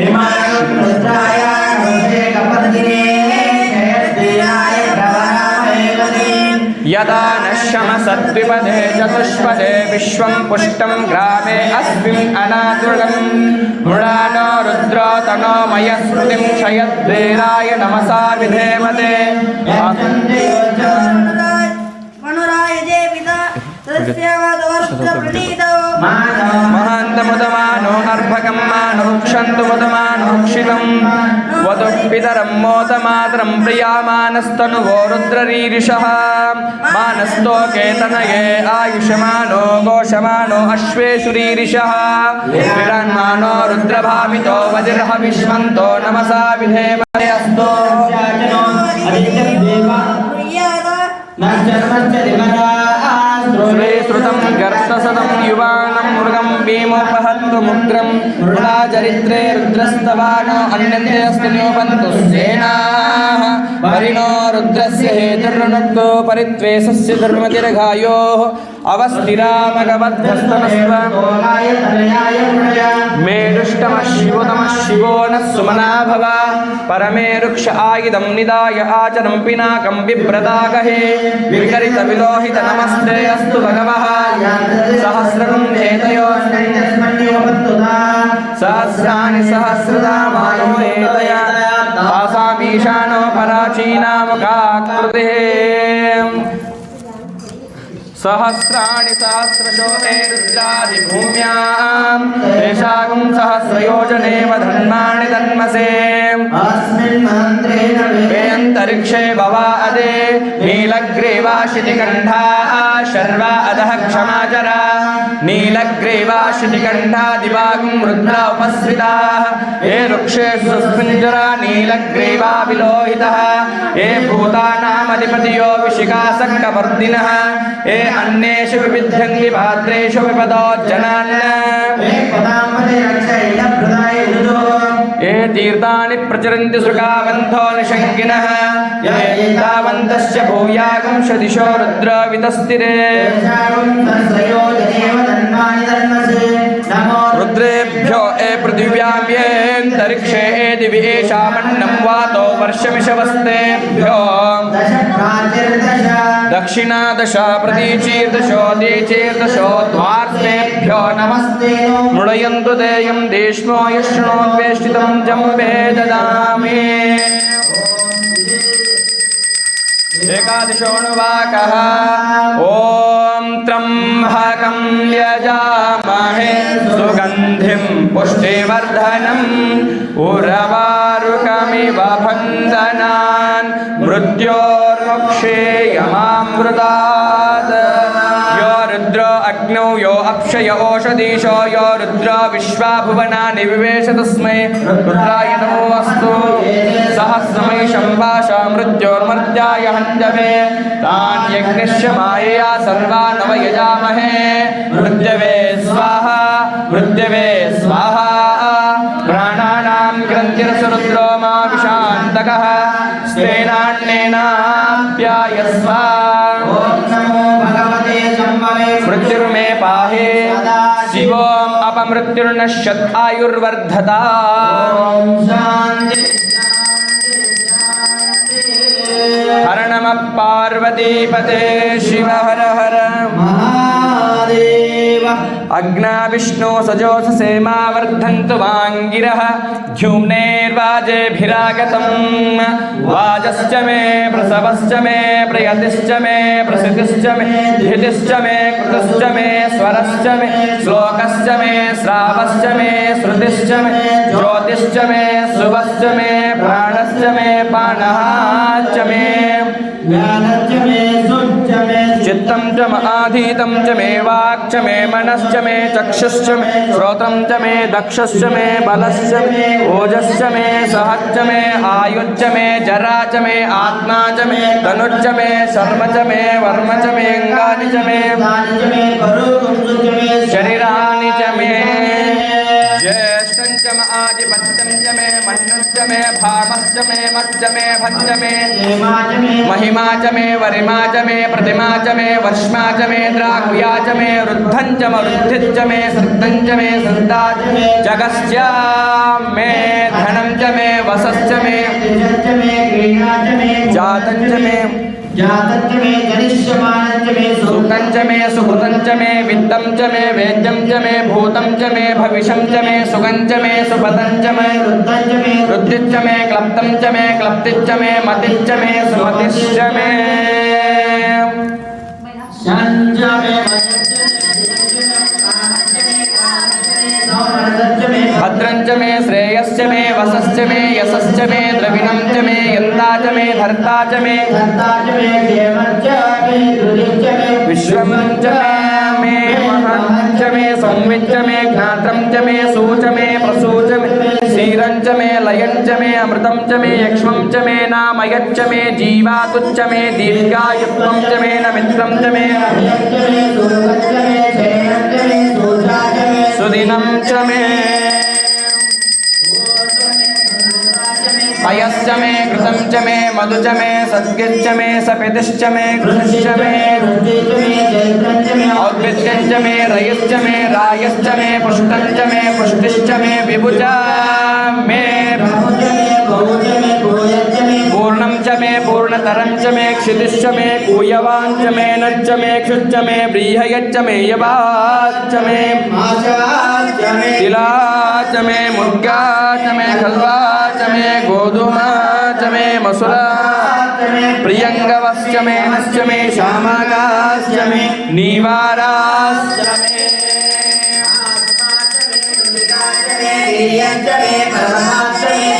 हिमालयं रुद्राय रुद्रे कपर्दिने यदा नश्यमसद्विपदे चतुष्पदे विश्वं पुष्टं ग्रामे अस्मिन् अनातुरं मृडानो रुद्रो तनो मयस्मृतिं क्षयद्वेराय नमसा विधेमते महान्तमुदमानो अर्भकं मानुक्षन्तु मुदमानुक्षितं वधुपितरं मोदमातरं प्रियामानस्तनुवो रुद्ररीरिषः मानस्तो केतनये आयुषमानो घोषमानो अश्वेषुरीरिषः विरन्मानो रुद्रभामितो वज्रहविष्मन्तो नमसा विधेमते अस्तु श्रुतं गर्तसदं युवानं मृगं भीमोपहत्तु मुग्रं मृडाचरित्रे रुद्रस्तवानो अन्यन्ते अस्ति न्योपन्तु सेनाः परिणो रुद्रस्य हेतुर्नुक्तो परित्वेषस्य धर्मतिरघायोः अवस्थिरामगवद्धस्तनस्व मेरुष्टमः शिवोतमः शिवो नः सुमना भव परमे रुक्ष आयुधं निदाय आचरं पिनाकं बिभ्रतागहे विकरितविलोहित नमस्ते अस्तु भगवः सहस्रकुण्डेतयो सहस्राणि सहस्रदा मानो एतया तासामीशानो पराचीनामुखाकृतिः सहस्राणि सहस्रशो हे रुद्रादिभूम्यां तेषागुं सहस्रयोजनेव धन्माणि तन्मसे अस्मिन् मन्त्रेण वेऽन्तरिक्षे भवा अदे नीलग्रीवा शितिकण्ठा शर्वा अधः क्षमाचरा नीलग्रीवा शितिकण्ठा दिवागुं रुद्रा उपस्थिताः ये वृक्षेषु सुस्मिञ्जरा नीलग्रीवा विलोहितः ये भूतानामधिपतियो विशिखासक्तवर्धिनः ये अन्येषु विविध्यन्ति पात्रेषु विपदोज्जनान् ये तीर्थानि प्रचरन्ति सृगावन्तो निशङ्किनः ये तावन्तश्च भूयागुंश दिशो रुद्र वितस्तिरे रुद्रेभ्यो ए पृथिव्यां येऽन्तरिक्षे दिवि एषामन्नं वातो वर्षमिषवस्तेभ्यो दक्षिणा दश प्रतीचीर्दशो दीचीर्दशो द्वार्तेभ्यो नमस्ते मृडयन्तु देयं देष्णो यष्णोद्वेष्टितं जम्बे ददामि एकादशोऽनुवाकः ॐ त्र्यम्बकं विवर्धनम् उरवारुकमिव बन्धनान् मृत्योर्मुक्षेयमामृतात् यो रुद्रो अग्नौ यो अक्षय ओषधीशो यो रुद्रो विश्वा भुवनानि विवेश तस्मै रुद्राय नमो अस्तु सहस्रमै शम्भाषा मृत्योर्मर्त्याय हञ्जवे तान् यज्ञस्य मायया सर्वान् वयजामहे मृत्यवे स्वाहा मृत्यवे स्वाहा प्राणानां ग्रन्थिरसरुद्रो मा विशान्तकः स्तेनान्नेनाप्यायस्व ॐ नमो भगवते शम्भवे मृत्युर्मे पाहि शिवोऽम् अपमृत्युर्नश्यत् आयुर्वर्धता ॐ शान्ति हर नमः पार्वतीपते शिव हर हर महादेव अग्ना विष्णु सजोष सेमा वर्धन्तु वाङ्गिरः ध्युम्नेर्वाजेभिरागतं वाजश्च मे प्रसवश्च मे प्रयतिश्च मे प्रसिद्धिश्च मे धितिश्च मे कृतश्च मे स्वरश्च मे श्लोकश्च मे श्रावश्च मे श्रुतिश्च मे ज्योतिश्च मे शुभश्च मे प्राणश्च मे पाणश्च मे ज्ञानश्च मे सुच्च मे चित्तं च आधीतं च मे वाक् च मे मनश्च मे चक्षुश्च मे श्रोत्रं च मे दक्षश्च मे बलश्च मे ओजश्च मे सहच्च मे आयुश्च मे जरा च मे आत्मा च मे तनुश्च मे शर्म च मे वर्म च मे अङ्गानि च मे शरीराणि च मे ज्येष्ठं च म आदिपत्यं च मे मन्नश्च मे भामश्च मे मच्च मे भच्च मे महिमा च मे वरिमा च मे प्रतिमा च मे वर्ष्मा च मे द्राहुया च मे रुद्धं च मरुद्धिश्च मे श्रद्धं च मे श्रद्धा च मे जगश्च मे धनं च मे वसश्च मे जातं च मे जनिष्यमानं च मे सुखं च मे सुकृतं च मे वित्तं च मे वेद्यं च मे भूतं च मे भविष्यं च मे सुखं च मे सुपतं च मे रुद्धिश्च मे क्लप्तं च मे क्लप्तिश्च मे मतिश्च मे सुमतिश्च मे भद्रं च मे श्रेयश्च मे वसश्च मे यशश्च मे द्रविणं च मे यन्ता च मे धर्ता च मे विश्वं च मे महं च मे संवित् च मे ज्ञात्रं च मे सूच मे प्रसूच मे क्षीरं च मे लयं च मे अमृतं च मे यक्ष्मं च मे नामयच्च मे जीवातुच्च मे दीर्घायुत्वं च मे नमित्रं च मे सुदिनं च मे पयश्च मे कृतं च मे मधु च मे सद्गिश्च मे सपितिश्च मे कृषश्च मे औद्भिद्यं च मे रयश्च मे रायश्च मे पुष्टं च मे पुष्टिश्च मे विभुज मे पूर्णं च मे पूर्णतरं च मे क्षितिश्च मे कूयवान् च मे नच्च मे क्षुच्च मे व्रीहयच्च मे यवाच्च मे तिला च मे मुद्गा च मे खल्वा च मे गोधूमा च मे मसुरा प्रियङ्गवश्च मे नश्च मे श्यामाकाश्च मे नीवाराश्च मे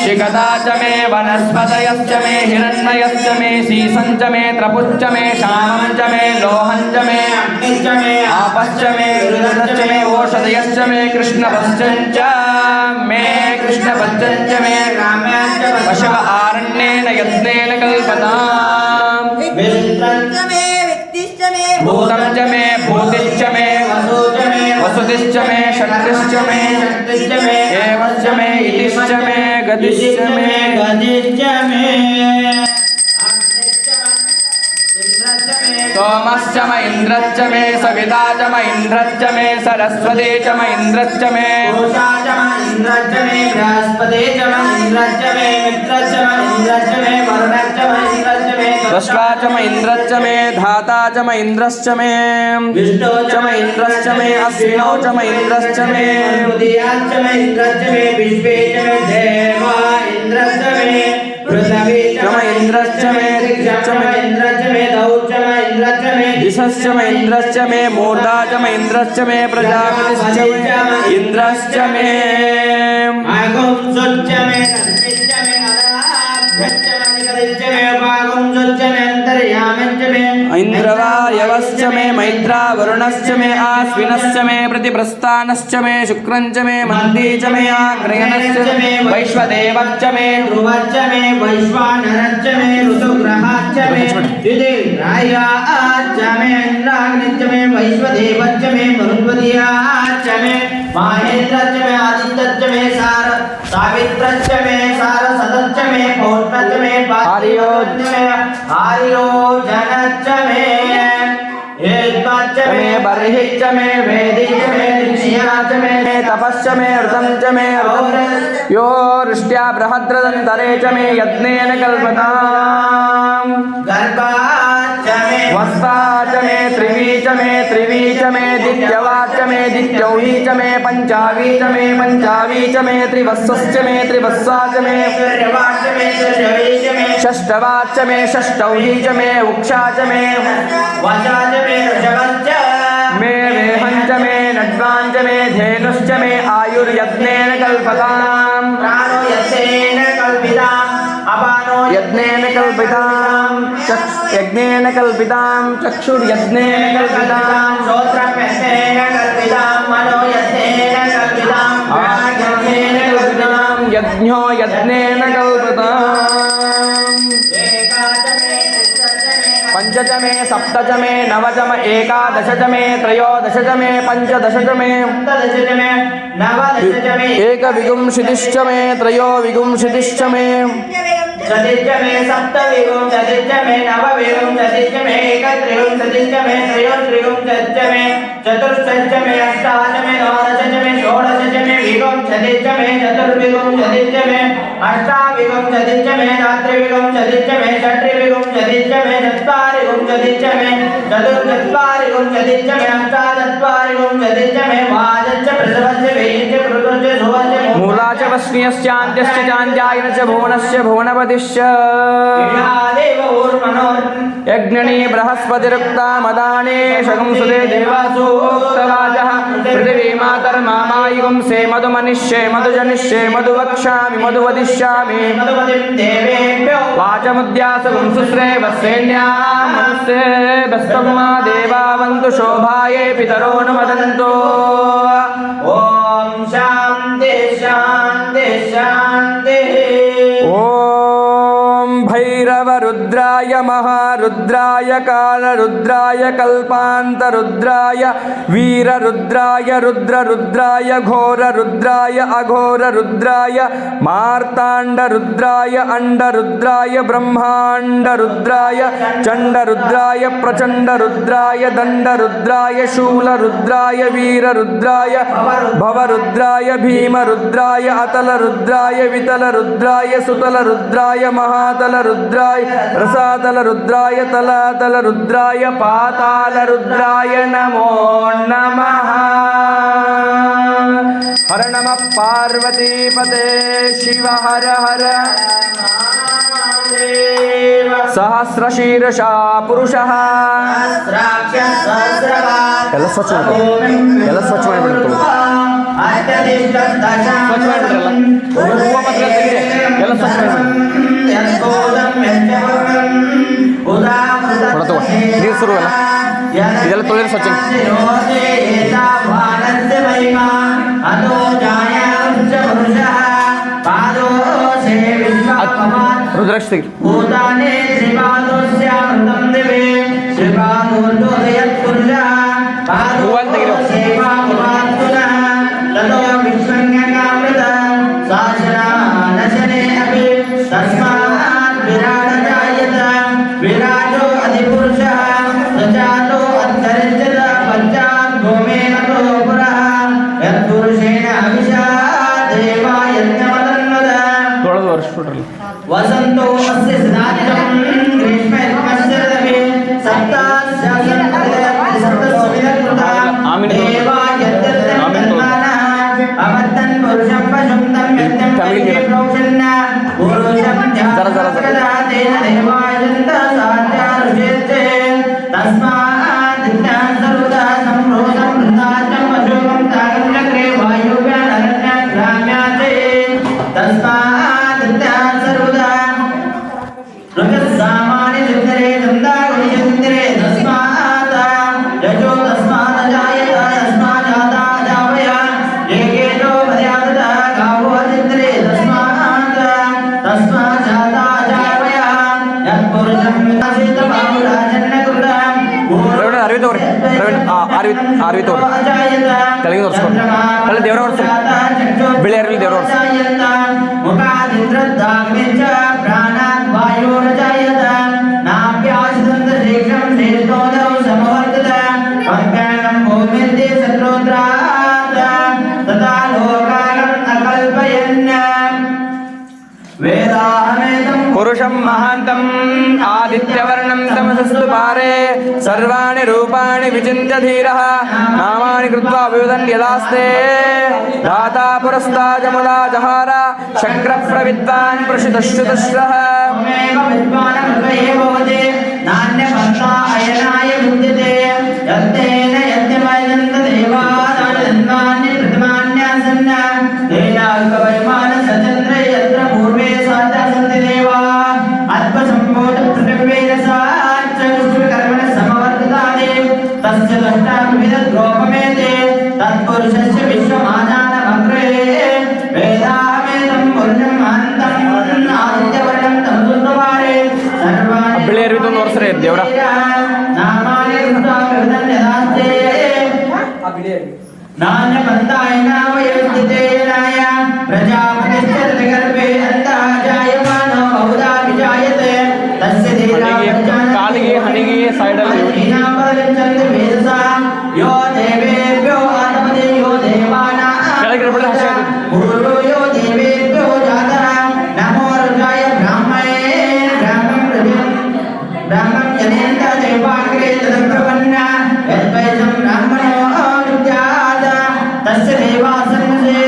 शिखता च मे वनस्पतयश्च मे हिरण्मयश्च मे शीसं च मे त्रपुश्च मे श्यामं च मे लोहं च मे अग्निश्च मे आपश्च मे रुद्रश्च मे ओषधयश्च मे कृष्णपश्च मे कृष्णपश्चं च मे पशव आरण्येन यत्नेन कल्पताम् भूतं च मे भूतिश्च मे वसुतिश्च मे शक्तिश्च मे एवश्च मे इतिश्च मे गतिश्च मे सोमश्च म इन्द्रश्च मे सविता च म इन्द्रश्च मे सरस्वती च म इन्द्रश्च मे दृष्ट्वा च म इन्द्रश्च मे धाता च म इन्द्रश्च मे विष्णु च म इन्द्रश्च मे अश्विनौ च म इन्द्रश्च मे इंद्रश्च मे दिशश्च मे इंद्रश्च मे मूर्धा च मे इंद्रश्च मे प्रजापतिश्च मे इंद्रश्च मे भागं स्वच्छ मे तस्मिच्च मे अदाभ्यच्च मे निकलिच्च मे भागं स्वच्छ मे अन्तर्यामच्च मे इंद्रवायवश्च मे मैत्रा वरुणश्च मे आश्विनश्च मे प्रतिप्रस्थानश्च मे शुक्रञ्च मे मन्दी च मे आग्रयणश्च मे वैश्वदेवश्च मे ध्रुवच्च मे वैश्वानरच्च मे ऋतुग्रहाच्च मे द्वितीयाच्च मे इन्द्राग्निच्च मे वैश्वदेवच्च मे मरुद्वतीयाच्च मे माहेन्द्रच्च मे आदित्यच्च मे सावित्रच्च मे सारसदच्च मे पौत्रच्च मे पार्योच्च मे आर्योजनच्च मे मे बर्हिश्च मे वेदिश्च मे दिक्ष्याच्च मे तपश्च मे ऋतं च मे यो वृष्ट्या बृहद्रदन्तरे च मे यज्ञेन कल्पताम् गर्भाच्च मे वस्ता च मे त्रिवी च मे दित्यवा च मे दित्यौही च मे पंचावी च मे त्रिवत्सश्च मे त्रिवत्सा च मे सूर्यवाच्च मे सूर्यवी च मे षष्ठवा च मे षष्ठौही च मे उक्षा च मे वचाच मे ऋषभश्च मे वेहञ्च मे नड्वाञ्च मे धेनुश्च मे आयुर्यज्ञेन कल्पताम् प्राणो यज्ञेन कल्पिताम् अपानो यज्ञेन कल्पिताम् यज्ञेन कल्पिताम् चक्षुर्यज्ञेन कल्पिताम् श्रोत्रं यज्ञेन कल्पिताम् मनो यज्ञेन कल्पिताम् यज्ञेन कल्पिताम् यज्ञो यज्ञेन कल्पिताम् एकाच मे षष्ठ मे पंच च मे सप्त च मे नव च मे एकादश च मे त्रयोदश च मे पंचदश च मे सप्तदश च मे नवदश च मे एकविंशतिश्च मे त्रयोविंशतिश्च मे चतुर्थ मे सप्तविंशतिश्च मे नवविंशतिश्च मे एकत्रिंशतिश्च मे त्रयोत्रिंशतिश्च मे चतुष्षष्ठ मे अष्टादश मे नवदश च मे षोडश च मे विंशतिश्च मे चतुर्विंशतिश्च मे अष्टाविंशतिश्च मे नवत्रिंशतिश्च मे षट्विंशतिश्च मे चत्वारिंशतिश्च मे चतुर्चत्वारिंशतिश्च मे अष्टाचत्वारिंशतिश्च मे वाजश्च प्रसवश्च वेयश्च कृतश्च सुवश्च मूला च वस्नियश्चान्त्यश्च चान्द्यायन च भुवनश्च भुवनपतिश्च यज्ञनी बृहस्पतिरुक्ता मदाने शगं सुदे देवासूक्तवाचः पृथिवी मातर्मामायुगं से मधुमनिष्ये मधुजनिष्ये मधुवक्ष्यामि मधुवदिष्यामि वाचमुद्यासुगं सुश्रेवस्येन्यां मनुष्ये बस्तम्मा देवावन्तु शोभाये पितरो नुमदन्तो ओम शांति शांति शांति ओम भैरव रुद्राय महारुद्राय कालरुद्राय कल्पान्तरुद्राय वीररुद्राय रुद्ररुद्राय घोररुद्राय अघोररुद्राय मार्ताण्डरुद्राय अण्डरुद्राय ब्रह्माण्डरुद्राय चण्डरुद्राय प्रचण्डरुद्राय दण्डरुद्राय शूलरुद्राय वीररुद्राय भवरुद्राय भीमरुद्राय अतलरुद्राय वितलरुद्राय सुतलरुद्राय महातलरुद्राय रसातलरुद्राय तलातलरुद्राय पातालरुद्राय नमो नमः हर नमः पार्वतीपते शिव हर हर सहस्रशीर्षा पुरुषः ಎಲ್ಲ ಸ್ವಚ್ಛ ಮಾಡಿಬಿಡ್ತು ಸ್ವಚ್ಛ ಮಾಡಿಬಿಡ್ರಲ್ಲ ಹೂವು ಮಾತ್ರ ತೆಗೆದೆ ಎಲ್ಲ ಸ್ವಚ್ಛ ಮಾಡಿಬಿಡು ನೀರು ಸುರು ಅಲ್ಲ ಇದೆಲ್ಲ ತೊಳೆದ್ರೆ ಸ್ವಚ್ಛ ರುದ್ರಾಕ್ಷ ತೆಗಿ भूताने श्रीपादोस्यामृतं दिवे श्रीपादोर्दोदयत्पुरुषः पादो सेवामुपात्तुनः ततो विश्वज्ञानामृत शासनानशने अपि तस्मात् विराजजायत विराजो अधिपुरुषः सजातो अन्तरिक्षत पश्चात् भूमेन तो पुरः यत्पुरुषेण अभिषा देवा यज्ञमतन्वद ತೊಳೆದು ವರ್ಷಬಿಟ್ರಲ್ಲ वसंतो अस्य सदाचितं ग्रीष्मस्य रवि सप्तस्यविदकृता देवा यद्दत्तन्मानः अवत्तन् पुरुषं पशुं तं यज्ञं प्रोक्षन्न पुरुषं जातकदा तेन देवायन्त साध्यारुषेत्ते तस्मात् दिक्तान् सर्वदा सम्प्रोतं वृन्दाचं पशुं तागं चक्रे वायुव्यानरण्यात् ग्राम्याते ಆರ್ವಿ ತೋರು ತೆಲಂಗಿ ತೋರಿಸ್ಕೊಂಡು ಅಲ್ಲ ದೇವ್ರ ವರ್ಷ ಬಿಳಿ ಅರ್ವಿ ದೇವ್ರ ವರ್ಷ पुरुषं महान्तं आदित्यवर्णं तमसस्तु पारे सर्वाणि रूपाणि विचिन्त्य धीरः नामानि कृत्वा विवदन् यदास्ते दाता पुरस्ताजमुदा जहार शक्रप्रविद्वान् प्रशितश्रुतश्रः नान्यपन्था अयनाय विद्यते यत्तेन यज्ञमयन्त देवानान्य प्रथमान्यासन्न तेनाल्पवैमान सचन्द्र यत्र पूर्वे साता सन्ति देवा अल्पसम्भूत पृथिवीरसाच्च विश्वकर्मण समवर्तितानि तस्य दष्टाविदद्रोपमेते तत्पुरुषस्य विश्वमाजानमग्रे वेदामेतं पुरुषं महान्तं आदित्यवर्णं तमसुन्दवारे सर्वाणि बिळेरिदु नोर्सरे देवरा नामानि कृत्वा विवदन् यदास्ते नान्यपन्थाय नावयविद्यते नाय प्रजापतिश्चरगर्भे अन्तः जायमानो बहुधा विजायते तस्य कालिगे हनिगे साइडल्ली वेदसा यो देवेभ्यो आत्मदे यो देवानां पूर्वो यो देवेभ्यो जातः नमो रुद्राय ब्राह्मणे ब्राह्मं जनेन्द्र देवाग्रे तदप्रपन्न यद्वैषं ब्राह्मणो विद्यात् तस्य देवासन्नसे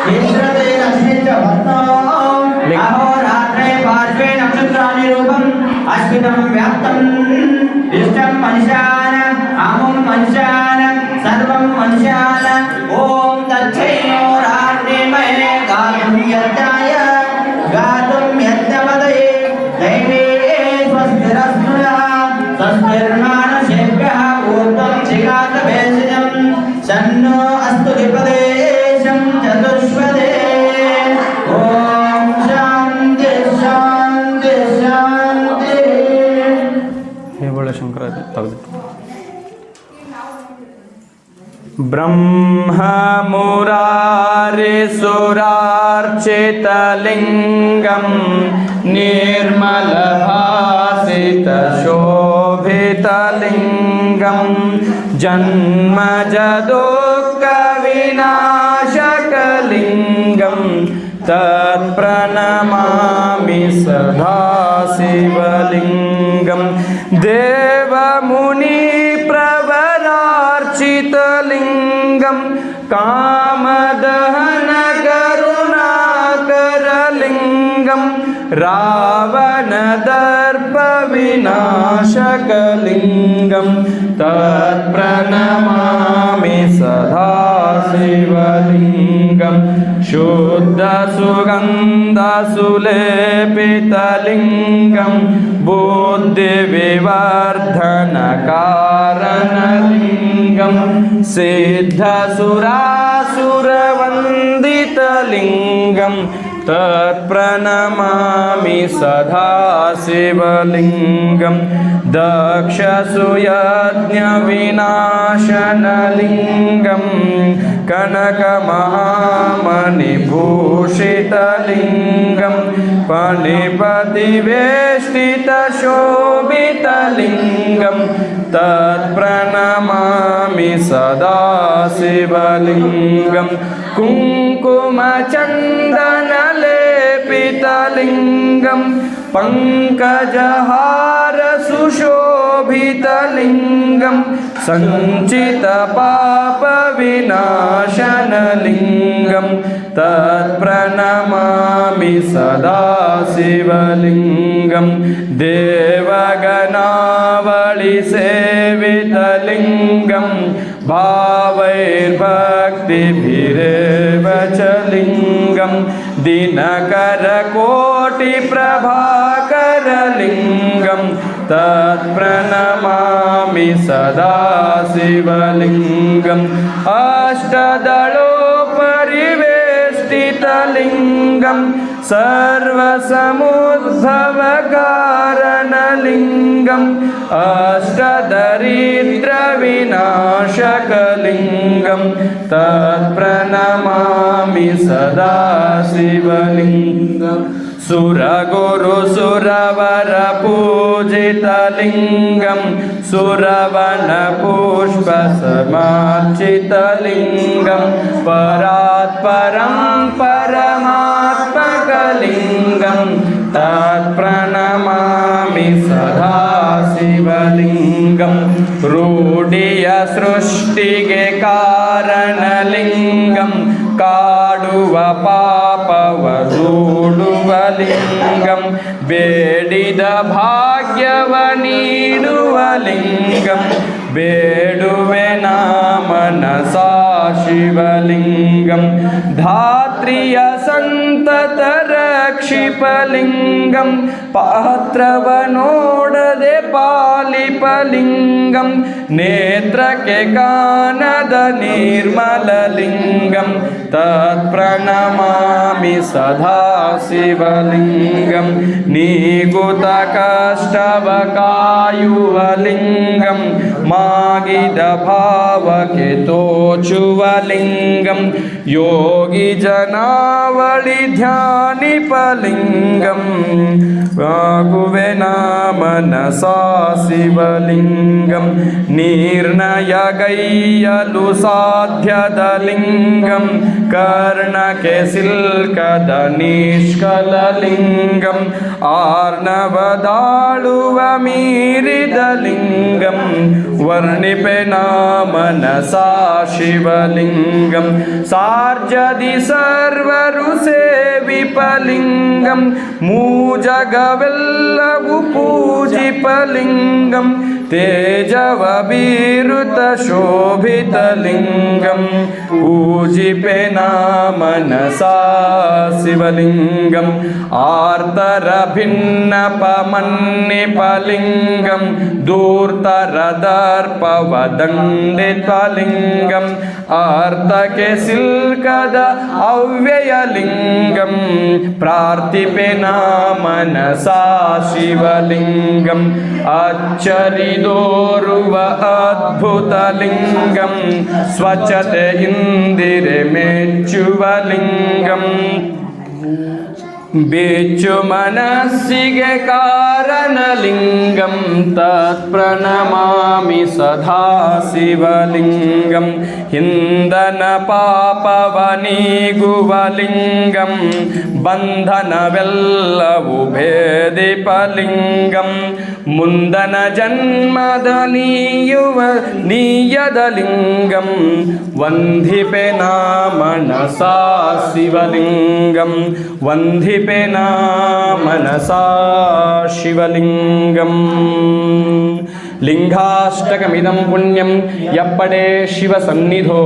विश्रते लक्ष्मी च भक्तो अहोरात्रे पार्श्वे नक्षत्राणि रूपम् अस्मितं व्याप्तम् इष्टं मनुष्यान् अमुं मनुष्यान् सर्वं मनुष्यान् ॐ तच्छैनो रात्रिमये गातुं यज्ञाय गातुं यज्ञपदये दैवे स्वस्तिरस्नुरः स्वस्तिर्मानसेभ्यः ऊर्ध्वं जिगातभेषजं शन्नो अस्तु विपदेशं चतुष्पदे ॐ शान्ति शान्ति शान्ति हे बोले शंकर ब्रह्ममुरारिसुरार्चितलिङ्गं निर्मलभासितशोभितलिङ्गं जन्मजदुःखविनाशकलिङ्गं तत्प्रणमामि सदा शिवलिङ्गं देवमुनिप्रवरार्चितलिङ्गं कामदहनकरुणाकरलिङ्गं रावणदर्पविनाशकलिङ्गं तत्प्रणमामि सदा शिवलिङ्गं शुद्धसुगन्धसुलेपितलिङ्गं बुद्धिविवर्धनकारणलिङ्गं सिद्धसुरासुरवन्दितलिङ्गं तत्प्रणमामि सदा शिवलिङ्गं दक्षसुयज्ञविनाशनलिङ्गं कनकमहामणिभूषितलिङ्गं फणिपतिवेष्टितशोभितलिङ्गं तत्प्रणमामि सदा शिवलिङ्गं कुङ्कुमचन्दनलेपितलिङ्गं पङ्कजहारसुशोभितलिङ्गं सञ्चितपापविनाशनलिङ्गं तत्प्रणमामि सदा शिवलिङ्गं देवगणावलिसेवितलिङ्गं भावैर्भक्तिभिरेव च लिङ्गं दिनकरकोटिप्रभाकरलिङ्गं तत्प्रणमामि सदा शिवलिङ्गम् अष्टदलोपरिवेष्टितलिङ्गं सर्वसमुद्भवकारणलिङ्गम् अष्टदरिद्रविनाशकलिङ्गं तत्प्रणमामि सदा शिवलिङ्गम् सुरगुरुसुरवरपूजितलिङ्गं सुरवनपुष्पसमार्चितलिङ्गं परात्परं परमात्मकलिङ्गं तत्प्रणमामि सदा शिवलिङ्गं रूढिय सृष्टिगे कारणलिङ्गं काडुव पापवदूडुवलिङ्गं ಬೇಡಿದ ಭಾಗ್ಯವ ನೀಡುವಲಿಂಗಂ ಬೇಡುವೆ ಮನಸಾ ಶಿವಲಿಂಗಂ ಧಾತ್ರಿಯ ಸಂತತ ರಕ್ಷಿಪಲಿಂಗಂ ಪಾತ್ರವ ನೋಡದೆ ಪಾಲಿಪಲಿಂಗಂ ನೇತ್ರಕ್ಕೆ ಕಾನದ ನಿರ್ಮಲಲಿಂಗಂ ತತ್ಪ್ರಣಮಾಮಿ ಸದಾ ಶಿವಲಿಂಗಂ ನೀಗುತ ಕಷ್ಟವ ಕಾಯುವಲಿಂಗಂ ಮಾಗಿದ ಭಾವಕ್ಕೆ ತೋಚುವಲಿಂಗಂ ಯೋಗಿ ಜನಾವಳಿ ಧ್ಯಾನಿಪಲಿಂಗಂ ಆಗುವೆ ಮನಸಾ ಶಿವಲಿಂಗಂ ನಿರ್ಣಯಗೈಯಲು ಸಾಧ್ಯದ ಲಿಂಗಂ ಕರ್ಣಕ್ಕೆ ಸಿಲ್ಕದ ನಿಷ್ಕಲಲಿಂಗಂ ಆರ್ಣವದಾಳುವ ಮೀರಿದ ಲಿಂಗಂ ವರ್ಣಿಪೆ ಮನಸಾ ಶಿವಲಿಂಗಂ ಸಾರ್ಜದಿ ಸರ್ವರು ಸೇವಿಪಲಿಂಗಂ ಮೂಜಗವೆಲ್ಲವೂ ಪೂಜಿಪಲಿಂಗಂ ತೇಜವ ಬೀರುತ ಶೋಭಿತಲಿಂಗಂ ಪೂಜಿಪೆ ಮನಸಾ ಶಿವಲಿಂಗಂ ಆರ್ತರ ಭಿನ್ನಪ ಮನ್ನಿಪಲಿಂಗಂ ದೂರ್ತರ ದರ್ಪವದಂಡಿತಲಿಂಗಂ ಆರ್ತಕ್ಕೆ ಸಿಲ್ಕದ ಅವ್ಯಯಲಿಂಗಂ ಪ್ರಾರ್ಥಿಪೆ ಮನಸಾ ಶಿವಲಿಂಗಂ ಅಚ್ಚರಿದೋರುವ ಅದ್ಭುತಲಿಂಗಂ ಸ್ವಚ್ಛತೆ ಇಂದಿರೆ ಮೆಚ್ಚುವಲಿಂಗಂ ಬೇಚು ಮನಸ್ಸಿಗೆ ಕಾರಣಲಿಂಗಂ ತತ್ಪ್ರಣಮಾಮಿ ಸದಾ ಶಿವಲಿಂಗಂ ಹಿಂದನ ಪಾಪವ ನೀಗುವಲಿಂಗಂ ಬಂಧನವೆಲ್ಲವೂ ಭೇದಿಪಲಿಂಗಂ ಮುಂದನ ಜನ್ಮದ ನೀಯದಲಿಂಗಂ ವಂದಿಪೆ ಮನಸಾ ಶಿವಲಿಂಗಂ ವಂದಿಪೆ ಮನಸಾ ಶಿವಲಿಂಗಂ ಲಿಂಗಾಷ್ಟಕಮಿದಂ ಪುಣ್ಯಂ ಯಪ್ಪಡೆ ಶಿವಸನ್ನಿಧೋ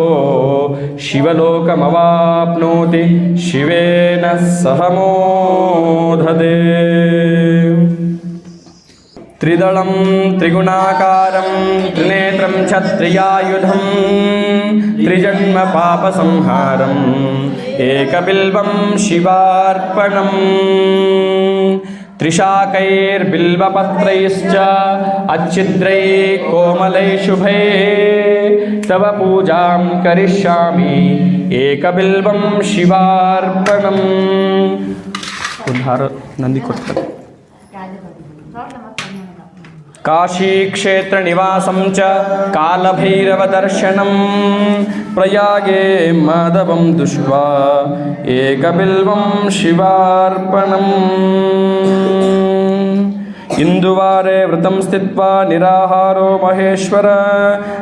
ಶಿವಲೋಕಮವಾಪ್ನೋತಿ ಶಿವೇನ ಸಹ ಮೋದತೆ ತ್ರಿದಳಂ ತ್ರಿಗುಣಾಕಾರಂ ತ್ರಿನೇತ್ರಂ ಛತ್ರಿಯಾಯುಧಂ ತ್ರಿಜನ್ಮ ಪಾಪ ಸಂಹಾರಂ ಏಕಬಿಲ್ವಂ ಶಿವಾರ್ಪಣಂ त्रिशाकैर्बिल्वपत्रैश्च अच्छिद्रैः कोमलैः शुभैः तव पूजां करिष्यामि एकबिल्वं शिवार्पणम् उद्धार नंदी कोट्टरे काशीक्षेत्रनिवासं च कालभैरवदर्शनं प्रयागे माधवं दृष्ट्वा एकबिल्वं शिवार्पणम् इंदुवारे व्रतं स्थित्वा निराहारो महेश्वर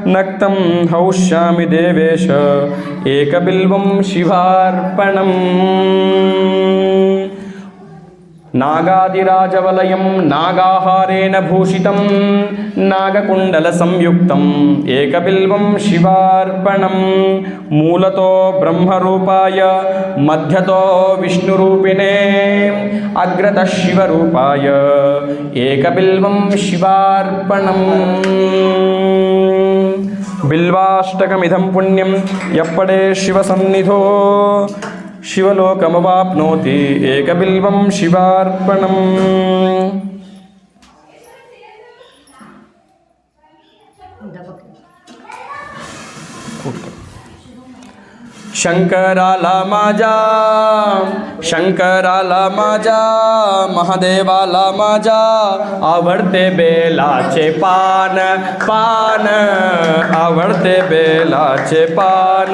नक्तं हौष्यामि देवेश एकबिल्वं शिवार्पणम् नागादिराजवलयं नागाहारेण भूषितं नागकुण्डलसंयुक्तं एकबिल्वं शिवार्पणं मूलतो ब्रह्मरूपाय मध्यतो विष्णुरूपिणे अग्रतः शिवरूपाय एकबिल्वं शिवार्पणम् बिल्वाष्टकमिदं पुण्यं यप्पडे शिवसन्निधो ಶಿವಲೋಕಮವಾಪ್ನೋತಿ ಏಕಬಿಲ್ವಂ ಶಿವಾರ್ಪಣಂ. शंकराला माझा, शंकराला माझा, महादेवाला माझा आवडते बेलाचे पान, पान आवडते बेलाचे पान.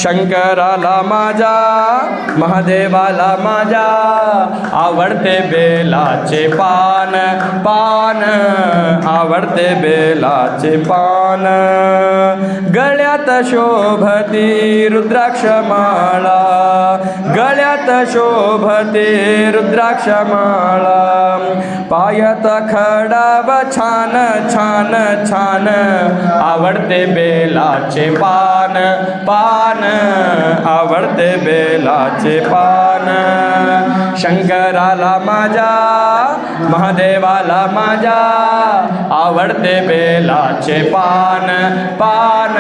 शंकराला माझा, महादेवाला माझा आवडते बेलाचे पान, पान आवडते बेलाचे पान. गळ्यात शोभती रुद्राक्ष माळा, गळ्यात शोभते रुद्राक्ष माळा. पायात खडाव छान छान छान आवडते बेलाचे पान, पान आवडते बेलाचे पान. शंकराला माझा, महादेवाला माझा आवडते बेलाचे पान, पान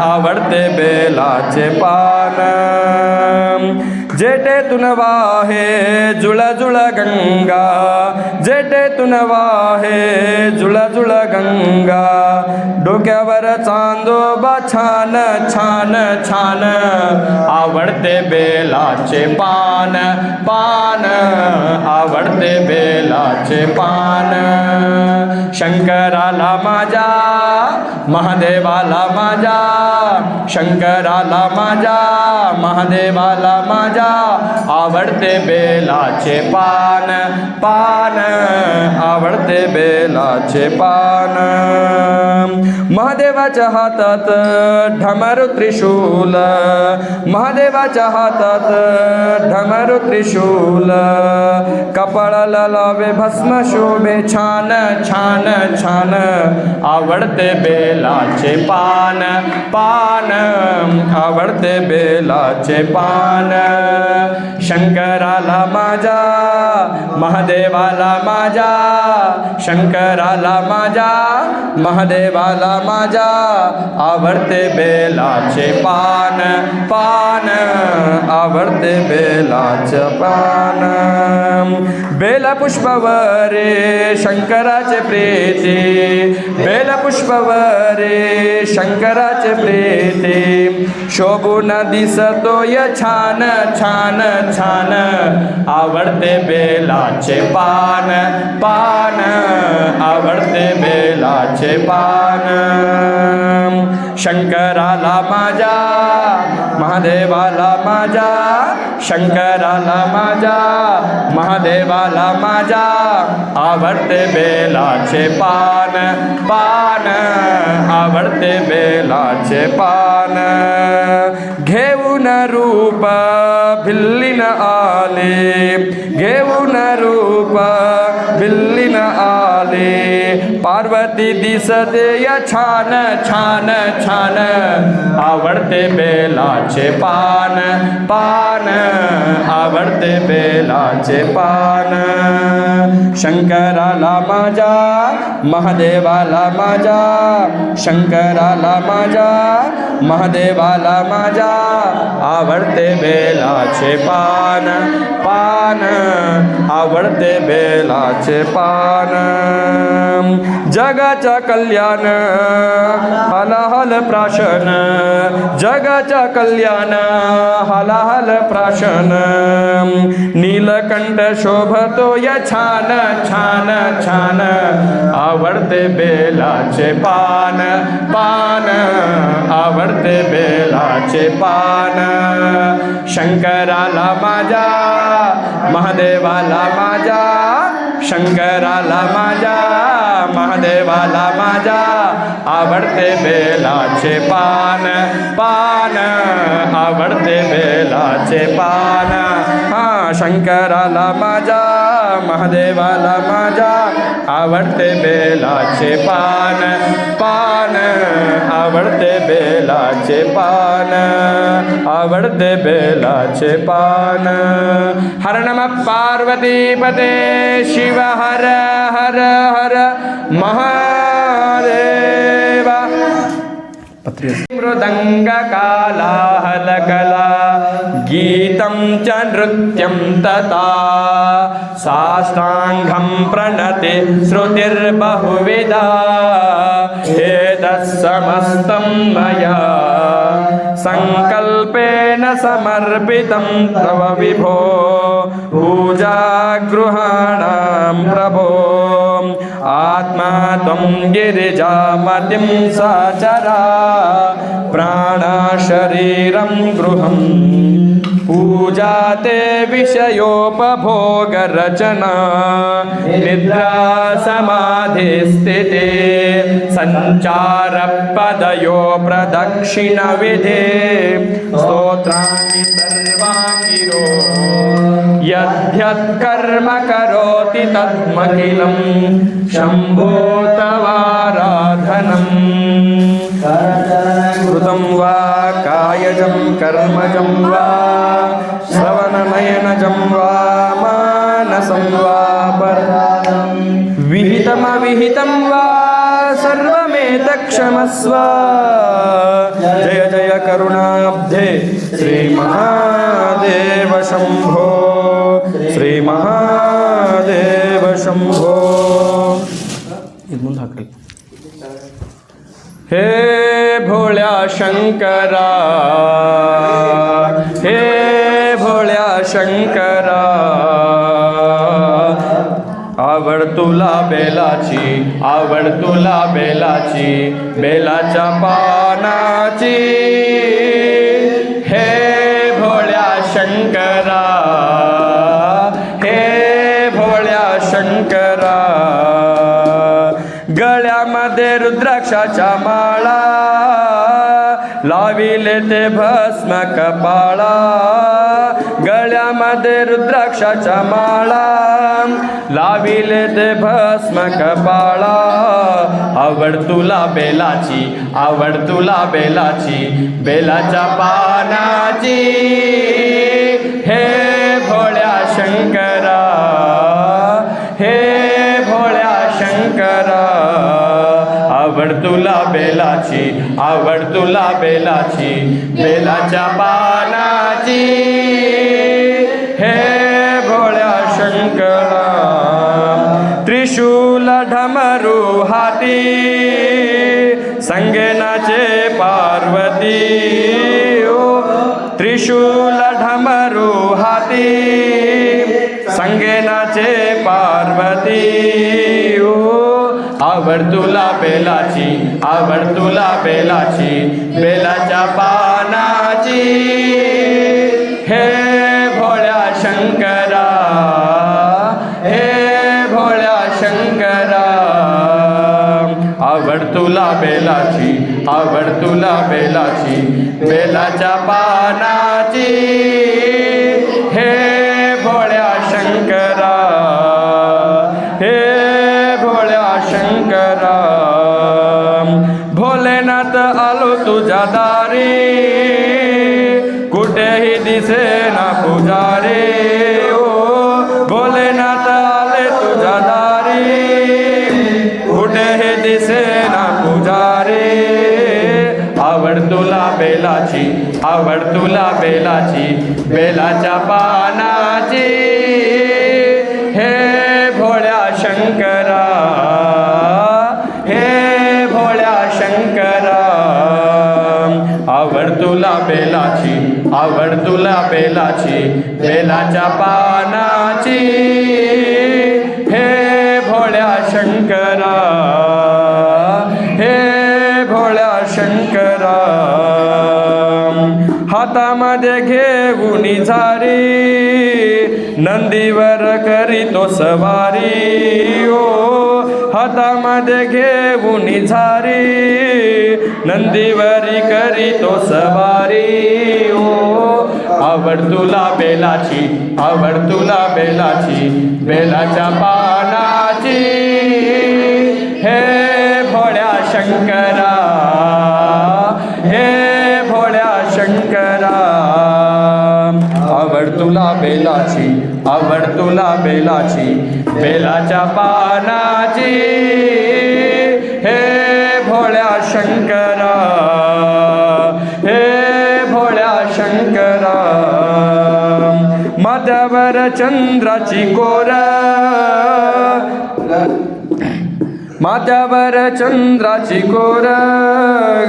आवडते बेलाचे पान. जेठेतून वाहे जुळजुळ गंगा, जेठेतून वाहे जुळजुळ गंगा. डोक्यावर चांदोबा छान छान छान आवडते बेलाचे पान, पान आवडते बेलाचे पान. शंकराला माझा, महादेवाला माझा, शंकराला माझा, महादेवाला माझा आवडते बेलाचे पान, पान आवडते बेलाचे पान. महादेवाच्या हातात ढमरू त्रिशूल, महादेवाच्या हातात ढमरू त्रिशूल. कपाळाला लावे भस्म शोभे छान छान छान आवडते बेलाचे पान, पान आवडते बेलाचे पान. शंकराला माझा, महादेवाला माझा, शंकराला माझा, महादेवाला माझा आवडते बेलाचे पान, पान आवडते बेलाचे पान. बेलपुष्पवरे शंकराचे प्रीती, बेलपुष्पवरे शंकराचे प्रीती. शोभून दिसतोय छान छान छान आवडते बेलाचे पान, पान आवडते बेलाचे पान. शंकराला माझा, महादेवाला माझा, शंकराला माझा, महादेवाला माझा आवडते बेलाचे पान, पान आवडते बेलाचे पान. घेऊन रूप भिल्लीन आले, घेऊन रूप भिल्लीन आले. पार्वती दिसते या छान छान छान आवडते बेलाचे पान, पान आवडते बेलाचे पान. शंकराला माझा, महादेवाला माझा, शंकराला माझा, महादेवाला माझा आवडते बेलाचे पान, पान आवडते बेलाचे पान. जगाच्या कल्याण हलाहल प्राशन, जगाच्या कल्याण हलाहल प्राशन. नीलकंठ शोभतो या छान छान छान आवडते बेलाचे पान, पान आवडते बेलाचे पान. शंकराला माझा, महादेवाला माझा, शंकराला माझा, महादेवाला माझा आवडते बेलाचे पान, पान आवडते बेलाचे पान. हा शंकराला माझा, महादेवाला माझा आवडते बेलाचे पान, पान आवडते बेलाचे पान, आवडते बेलाचे पान. हर नमः पार्वतीपते शिव हर हर हर महादेव. मृदङ्गकालाहलकला गीतं च नृत्यं तथा साष्टाङ्गं प्रणति श्रुतिर्बहुविधा एतत्समस्तं मया सङ्कल्पेन समर्पितं तव विभो पूजागृहाणां प्रभो आत्मा त्वं गिरिजामतिं साचरा प्राणशरीरं गृहं पूजा ते विषयोपभोगरचना निद्रा समाधिस्थिते सञ्चारपदयो प्रदक्षिणविधे स्तोत्राणि सर्वाङ्गिरो यद्यत्कर्म करोति तद्मखिलं शम्भो तवाराधनम् कृतं वा कायजं कर्मजं वा श्रवणनयनजं वा मानसं वा परादं विहितमविहितं वा सर्वमेतत्क्षमस्व जय जय करुणाब्धे श्रीमहादेव शम्भो श्रीमहादेव शम्भो हे भोळ्या शंकरा हे भोळ्या शंकरा आवड तुला बेलाची आवड तुला बेलाची बेलाच्या पानाची हे भोळ्या शंकरा हे भोळ्या शंकरा गळ्यामध्ये रुद्राक्षाच्या माळा लाविले ते भस्म कपाळा गळ्यामध्ये रुद्राक्षाच्या माळा लाविले ते भस्म कपाळा आवड तुला बेलाची आवड तुला बेलाची बेलाच्या पानाची हे भोळ्या शंकरा हे भोळ्या शंकरा आवड तुला बेलाची आवड तुला बेलाची बेलाच्या पानाची हे भोळ्या शंकरा त्रिशूल ढमरू हाती संगेनाचे पार्वती ओ त्रिशूल ढमरू हाती संगेनाचे पार्वती ओ आवड तुला बेलाची आवड तुला बेलाची बेलाच्या पानाची हे भोळ्या शंकरा हे भोळ्या शंकरा आवड तुला बेलाची आवड तुला बेलाची बेलाच्या पानाची हे भोळ्या शंकरा हे भोळ्या शंकरा भोलेनाथ आलो तुझ्या दारी कुठेही दिसे ना पुजारी ओ भोलेनाथ आले तुझ्या दारी कुठेही दिसे ना पुजारी आवड तुला बेलाची आवड तुला बेलाची बेलाच्या पानाची हे भोळ्या शंकरा हे भोळ्या शंकरा आवड तुला बेलाची आवड तुला बेलाची बेलाच्या पानाची हे भोळ्या शंकरा हे भोळ्या शंकरा हातामध्ये घेऊन झारी नंदीवर करीतो सवारी ओ हातामध्ये घेऊन झारी नंदीवरी करीतो सवारी ओ आवड तुला बेलाची आवड तुला बेलाची बेलाच्या पानाची हे भोळ्या शंकरा हे भोळ्या शंकरा आवड तुला बेलाची आवड तुला बेलाची बेलाच्या पानाची हे भोळ्या शंकरा माधवर चंद्र चिकोर माथ्यावर चंद्राची कोर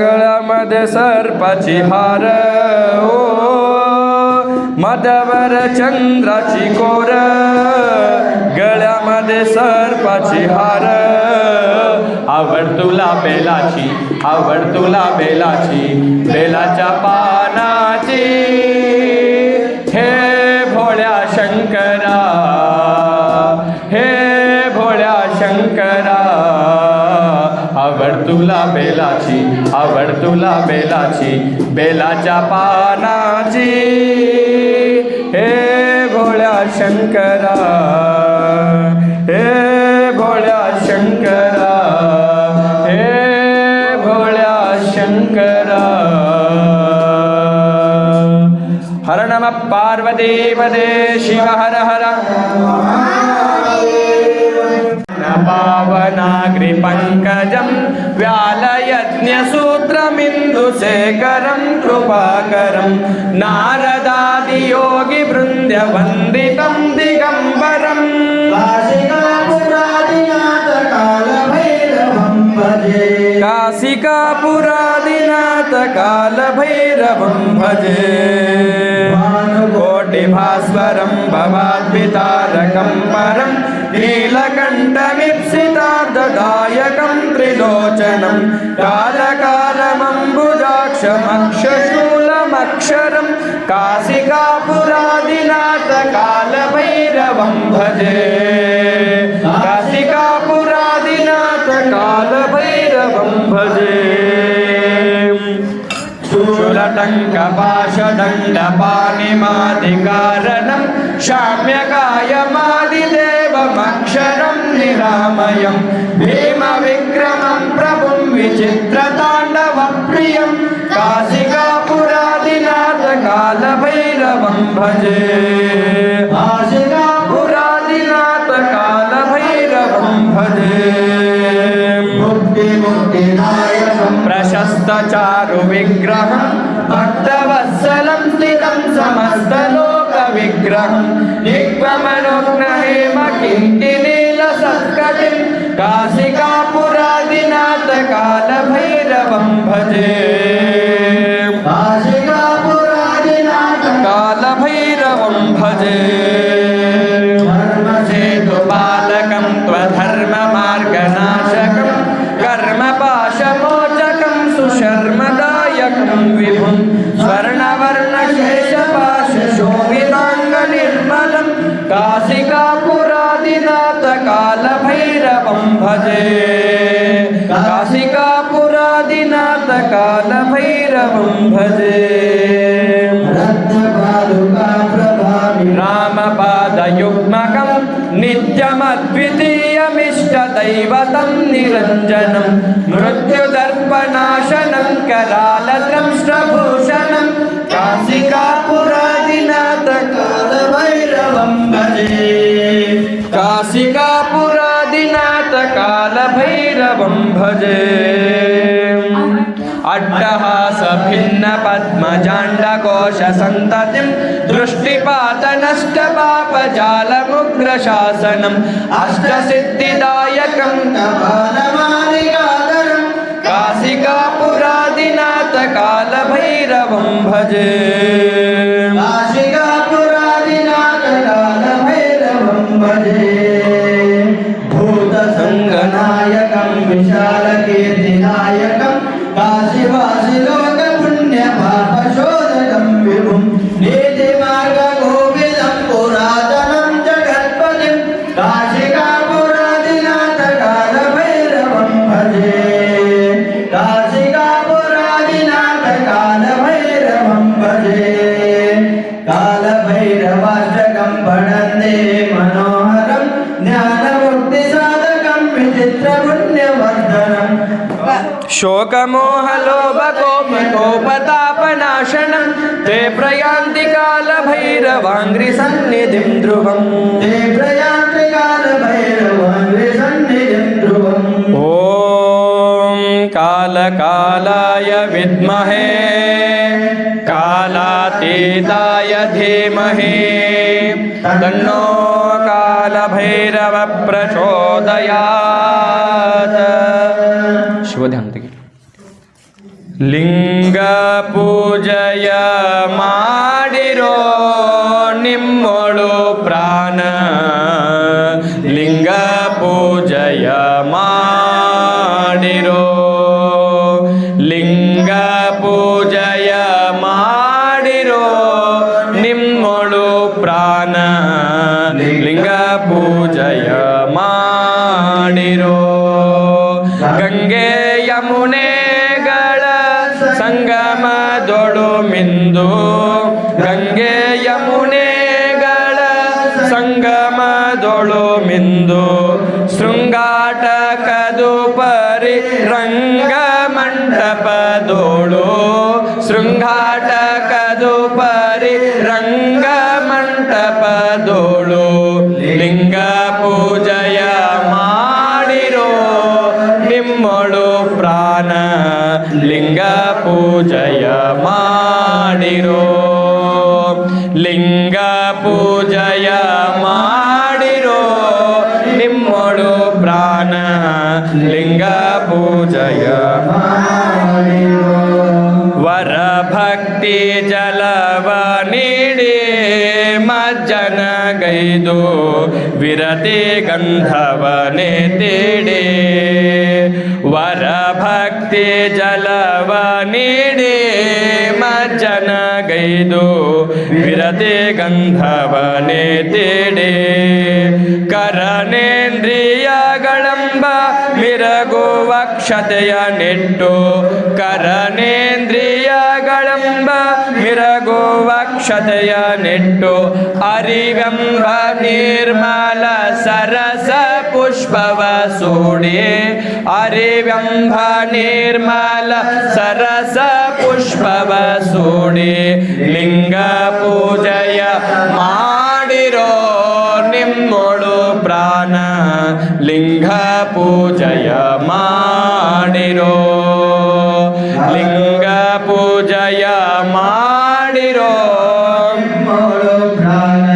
गळ्यामध्ये सर्पाची हार ओ माथ्यावर चंद्राची कोर गळ्यामध्ये सर्पाची हार आवड तुला बेलाची आवड तुला बेलाची बेलाच्या पानाची हे भोळ्या शंकरा हे भोळ्या शंकरा आवड तुला बेलाची आवड तुला बेलाची बेलाच्या पानाची हे भोळ्या शंकरा हे भोळ्या शंकरा हे भोळ्या शंकरा हर नमः पार्वती पदे शिव हर हर पावनाग्रि पंकजं व्यालयज्ञसूत्रमिन्दुशेखरं कृपाकरं नारदादि योगी वृन्द वन्दितं दिगम्बरं काशिकापुरादिनाथ कालभैरवं भजे कोटिभास्वरं भवाद्वितारकं परं नीलकण्ठमीप्सितार्धदायकं त्रिलोचनं कालकालमम्बुजाक्षमक्षशूलमक्षरं काशिकापुरादिनाथ कालभैरवं भजे काशिकापुरादिनाथ कालभैरवं भजे शूलटङ्कपाशदण्डपाणिमादिकारणं शाम्यकायमादिदेवमक्षरं निरामयं भीमविक्रमं प्रभुं विचित्रताण्डवप्रियं काशिकापुरादिनाथ कालभैरवं भजे काशिकापुरादिनाथ कालभैरवं भजे प्रशस्त चारु विग्रहं भक्तवत्सलं स्थितं समस्तलोक विग्रहं निक्वमनुग्नहेम किङ्किणीलसत्कटिं काशिकापुरादिनाथ कालभैरवं भजे काशिकापुरादिनाथ कालभैरवं भजे धर्मसेतुपालकं त्वधर्ममार्गनाशकं कर्मपाशमोचकं सुशर्मदायकं विभुं स्वर्णवर्णशेषपाशशोभिताङ्गनिर्मलं काशिकापुरादिनाथ कालभैरवं भजे काशिकापुरादिनाथ कालभैरवं भजे रामपादयुग्मकं नित्यमद्वितीयमिष्टदैवतं निरञ्जनं मृत्युदर्पनाशनं करालद्रंष्ट्रभूषणं काशिकापुरादिनाथ कालभैरवं भजे काशिकापुरादिनाथ कालभैरवं भजे अट्टहास भिन्न पद्मजाण्डकोश सन्ततिं दृष्टिपातनष्टपापजालमुग्रशासनम् अष्टसिद्धिदायकं कपालमालिकाधरं काशिकापुरादिनाथ कालभैरवं भजे काशिकापुरादिनाथ कालभैरवं भजे भूतसङ्गनायकं विशालकीर्तिनायकं काशीवासिलोकपुण्यपापशोधकं विभुं नीतिमार्गगोविदं पुरातनं जगत्पतिं काशिकापुरादिनाथ कालभैरवं भजे काशिकापुरादिनाथ कालभैरवं भजे कालभैरवाष्टकं पठन्ते मनोहरं ज्ञानमुक्तिसाधकं विचित्रपुण्यवर्धनं शोकमोहलोभकोपतापनाशनं ते प्रयान्ति कालभैरवाङ्घ्रिसन्निधिं ध्रुवम् ते प्रयान्ति कालभैरवाङ्घ्रिसन्निधिं ध्रुवम् ॐ कालकालाय विद्महे कालातीताय धीमहि तन्नो कालभैरव प्रचोदयात् शिवध्यान तेगी लिंग पूजय ಮಾಡಿರೋ ನಿಮ್ಮೊಳು ಪ್ರಾಣ ಲಿಂಗ ಪೂಜಯ ಮಾಡಿರೋ ಲಿಂಗ ಪೂಜಯ ಮಾಡಿರೋ ನಿಮ್ಮೊಳು ಪ್ರಾಣ ಲಿಂಗ ಪೂಜಯ ಮಾಡಿರೋ ಗಂಗೆ ಯಮುನೆಗಳ ಸಂಗಮದೊಳು ಮಿಂದು ಗಂಗೆ ಯಮುನೆಗಳ ಸಂಗಮದೊಳು ಮಿಂದು ಶೃಂಗಾಟಕದು ಪರಿ ರಂಗ ಮಂಟಪದೋಳು ಶೃಂಗಾಟಕದು ಪರಿ ರಂಗ ಮಂಟಪದೋಳು ಲಿಂಗ ಪೂಜಯ ಮಾಡಿರೋ ನಿಮ್ಮೊಳು ಪ್ರಾಣ ಲಿಂಗ ಪೂಜಯ ಮಾಡಿರೋ ಲಿಂಗ ಪೂಜಯ ಮಾಡಿರೋ ನಿಮ್ಮೊಳು ಪ್ರಾಣ ಲಿಂಗ ಪೂಜಯ ಮಾಡಿರೋ ವರ ಭಕ್ತಿ ಜಲವ ನೀಡಿ ಮಜ್ಜನಗೈದು ವಿರತಿ ಗಂಧವನೆ ತೇಡೆ ವರ ಭಕ್ತಿ ಜಲವ ನೀಡಿ ಮಜ್ಜನಗೈದು ವಿರತಿ ಗಂಧವನೆ ತೇಡೆ ಕರನೇಂದ್ರಿಯಗಳೆಂಬ ಮಿರಗುವ ಕ್ಷತೆಯ ನೆಟ್ಟು ಕರನೇಂದ್ರಿಯಗಳೆಂಬ ಮಿರಗುವ ಕ್ಷತೆಯ ನೆಟ್ಟು ಅರಿವೆಂಬ ನಿರ್ಮಲ ಸರಸ ಪುಷ್ಪವ ಸೂಡಿ ಅರಿವೆಂಬ ನಿರ್ಮಲ ಸರಸ ಪುಷ್ಪವ ಸೂಡಿ ಲಿಂಗ ಪೂಜಯ ಮಾಡಿರೋ ನಿಮ್ಮೊಳು ಪ್ರಾಣ ಲಿಂಗ ಪೂಜಯ ಮಾಡಿರೋ ಲಿಂಗ ಪೂಜಯ ಮಾಡಿರೋ ನಿಮ್ಮೊಳು ಪ್ರಾಣ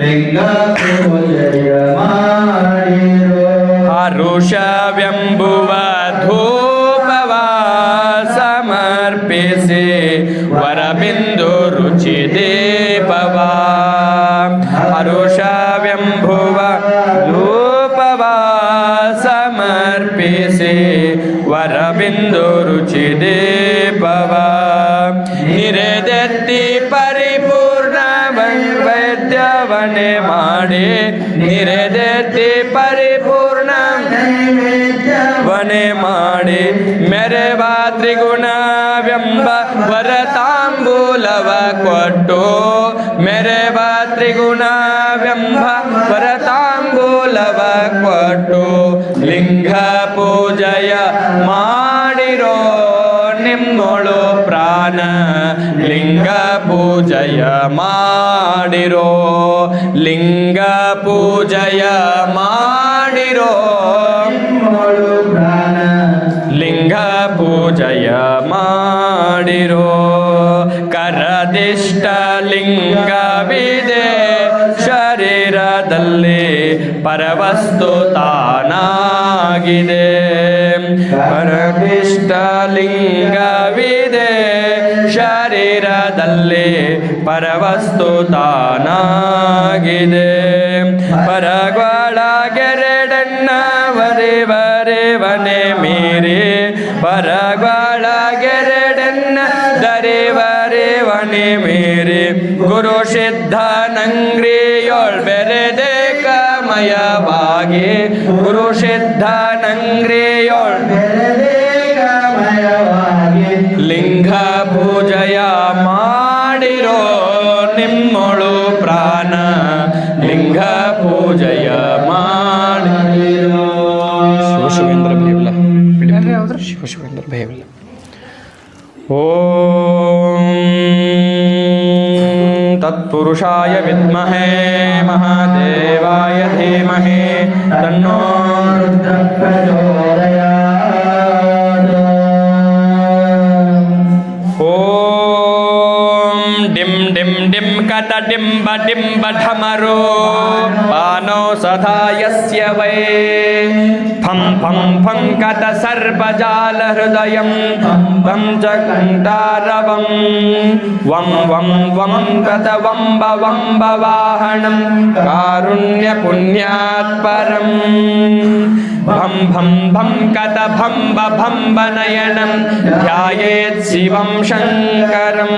ಲಿಂಗ ಪೂಜಯ ಮಾಡಿರೋ ಹರುಷವೆಂಬುವ ಧೂಪವ ಸಮರ್ಪಿಸಿ ವರಬಿಂದು ರುಚಿ ದೀಪವ ಹರುಷವೆಂಬುವ ಧೂಪವ ಸಮರ್ಪಿಸಿ ವರಬಿಂದು ರುಚಿ ದೀಪವ ನಿರೆದೆತ್ತಿ ಪರಿಪೂರ್ಣ ವೈದ್ಯವನೆ ಮಾಡಿ ನಿರೆದೆತ್ತಿ ಪರಿಪೂರ್ಣ ವನೆ ಮಾಡಿ ಮೆರೆವ ತ್ರಿಗುಣವೆಂಬ ವರತಾಂಬೂಲವ ಕೊಟ್ಟು ಮೆರೆವ ತ್ರಿಗುಣವೆಂಬ ವರತಾಂಬೂಲವ ಕೊಟ್ಟು ಲಿಂಗ ಪೂಜಯ ಮಾಡಿರೋ ನಿಮ್ಮೊಳು ಪ್ರಾಣ ಲಿಂಗ ಪೂಜಯ ಮಾಡಿರೋ ಲಿಂಗ ಪೂಜಯ ಮಾಡಿರೋ ನಿಮ್ಮೊಳು ಪ್ರಾಣ ಲಿಂಗ ಪೂಜಯ ಮಾಡಿರೋ ಕರದಿಷ್ಟ ಲಿಂಗವಿದೆ ಶರೀರದಲ್ಲಿ ಪರವಸ್ತು ತಾನಾಗಿದೆ ಪರದಿಷ್ಟ ಲಿಂಗವಿದೆ ಶರೀರದಲ್ಲಿ ಪರವಸ್ತು ತಾನಾಗಿದೆ ಪರಗೊಳಗೆರಡನ್ನ ವರೆ ಮೀರಿ ಪರಗೊಳಗೆರಡನ್ನ ದರಿವರೆ ಮೀರಿ ಗುರು ಸಿದ್ಧನಂಗ್ರಿಯೊಳ್ ಬೆರೆದೆ ಕಮಯವಾಗಿ ಗುರು ಸಿದ್ಧನಂಗ್ರಿಯೊಳ್ ಬೆರೆದೆ ಕಮಯವಾಗಿ ಲಿಂಗ ಪೂಜಯ ಮಾಡಿರೋ ನಿಮ್ಮೊಳು ಪ್ರಾಣ ಲಿಂಗ ಪೂಜಯ ಮಾಡಿರೋ ಶಿವೇಂದ್ರ ಭಯವಿಲ್ಲ ಶಿವೇಂದ್ರ ಭಯವಿಲ್ಲ ಓಂ तत्पुरुषाय विद्महे महादेवाय धीमहि तन्नो रुद्रः प्रचोदयात्। कटडिम्ब डिम्ब ढमरो पानो सदा यस्य वै फं फं फं कट सर्पजाल हृदयं तं च कण्ठारवं वं वं वं कट वम्ब वम्ब वाहनं कारुण्य पुण्यात् परं भं भं भं कट भम्ब भम्ब नयनं ध्यायेत् शिवं शङ्करं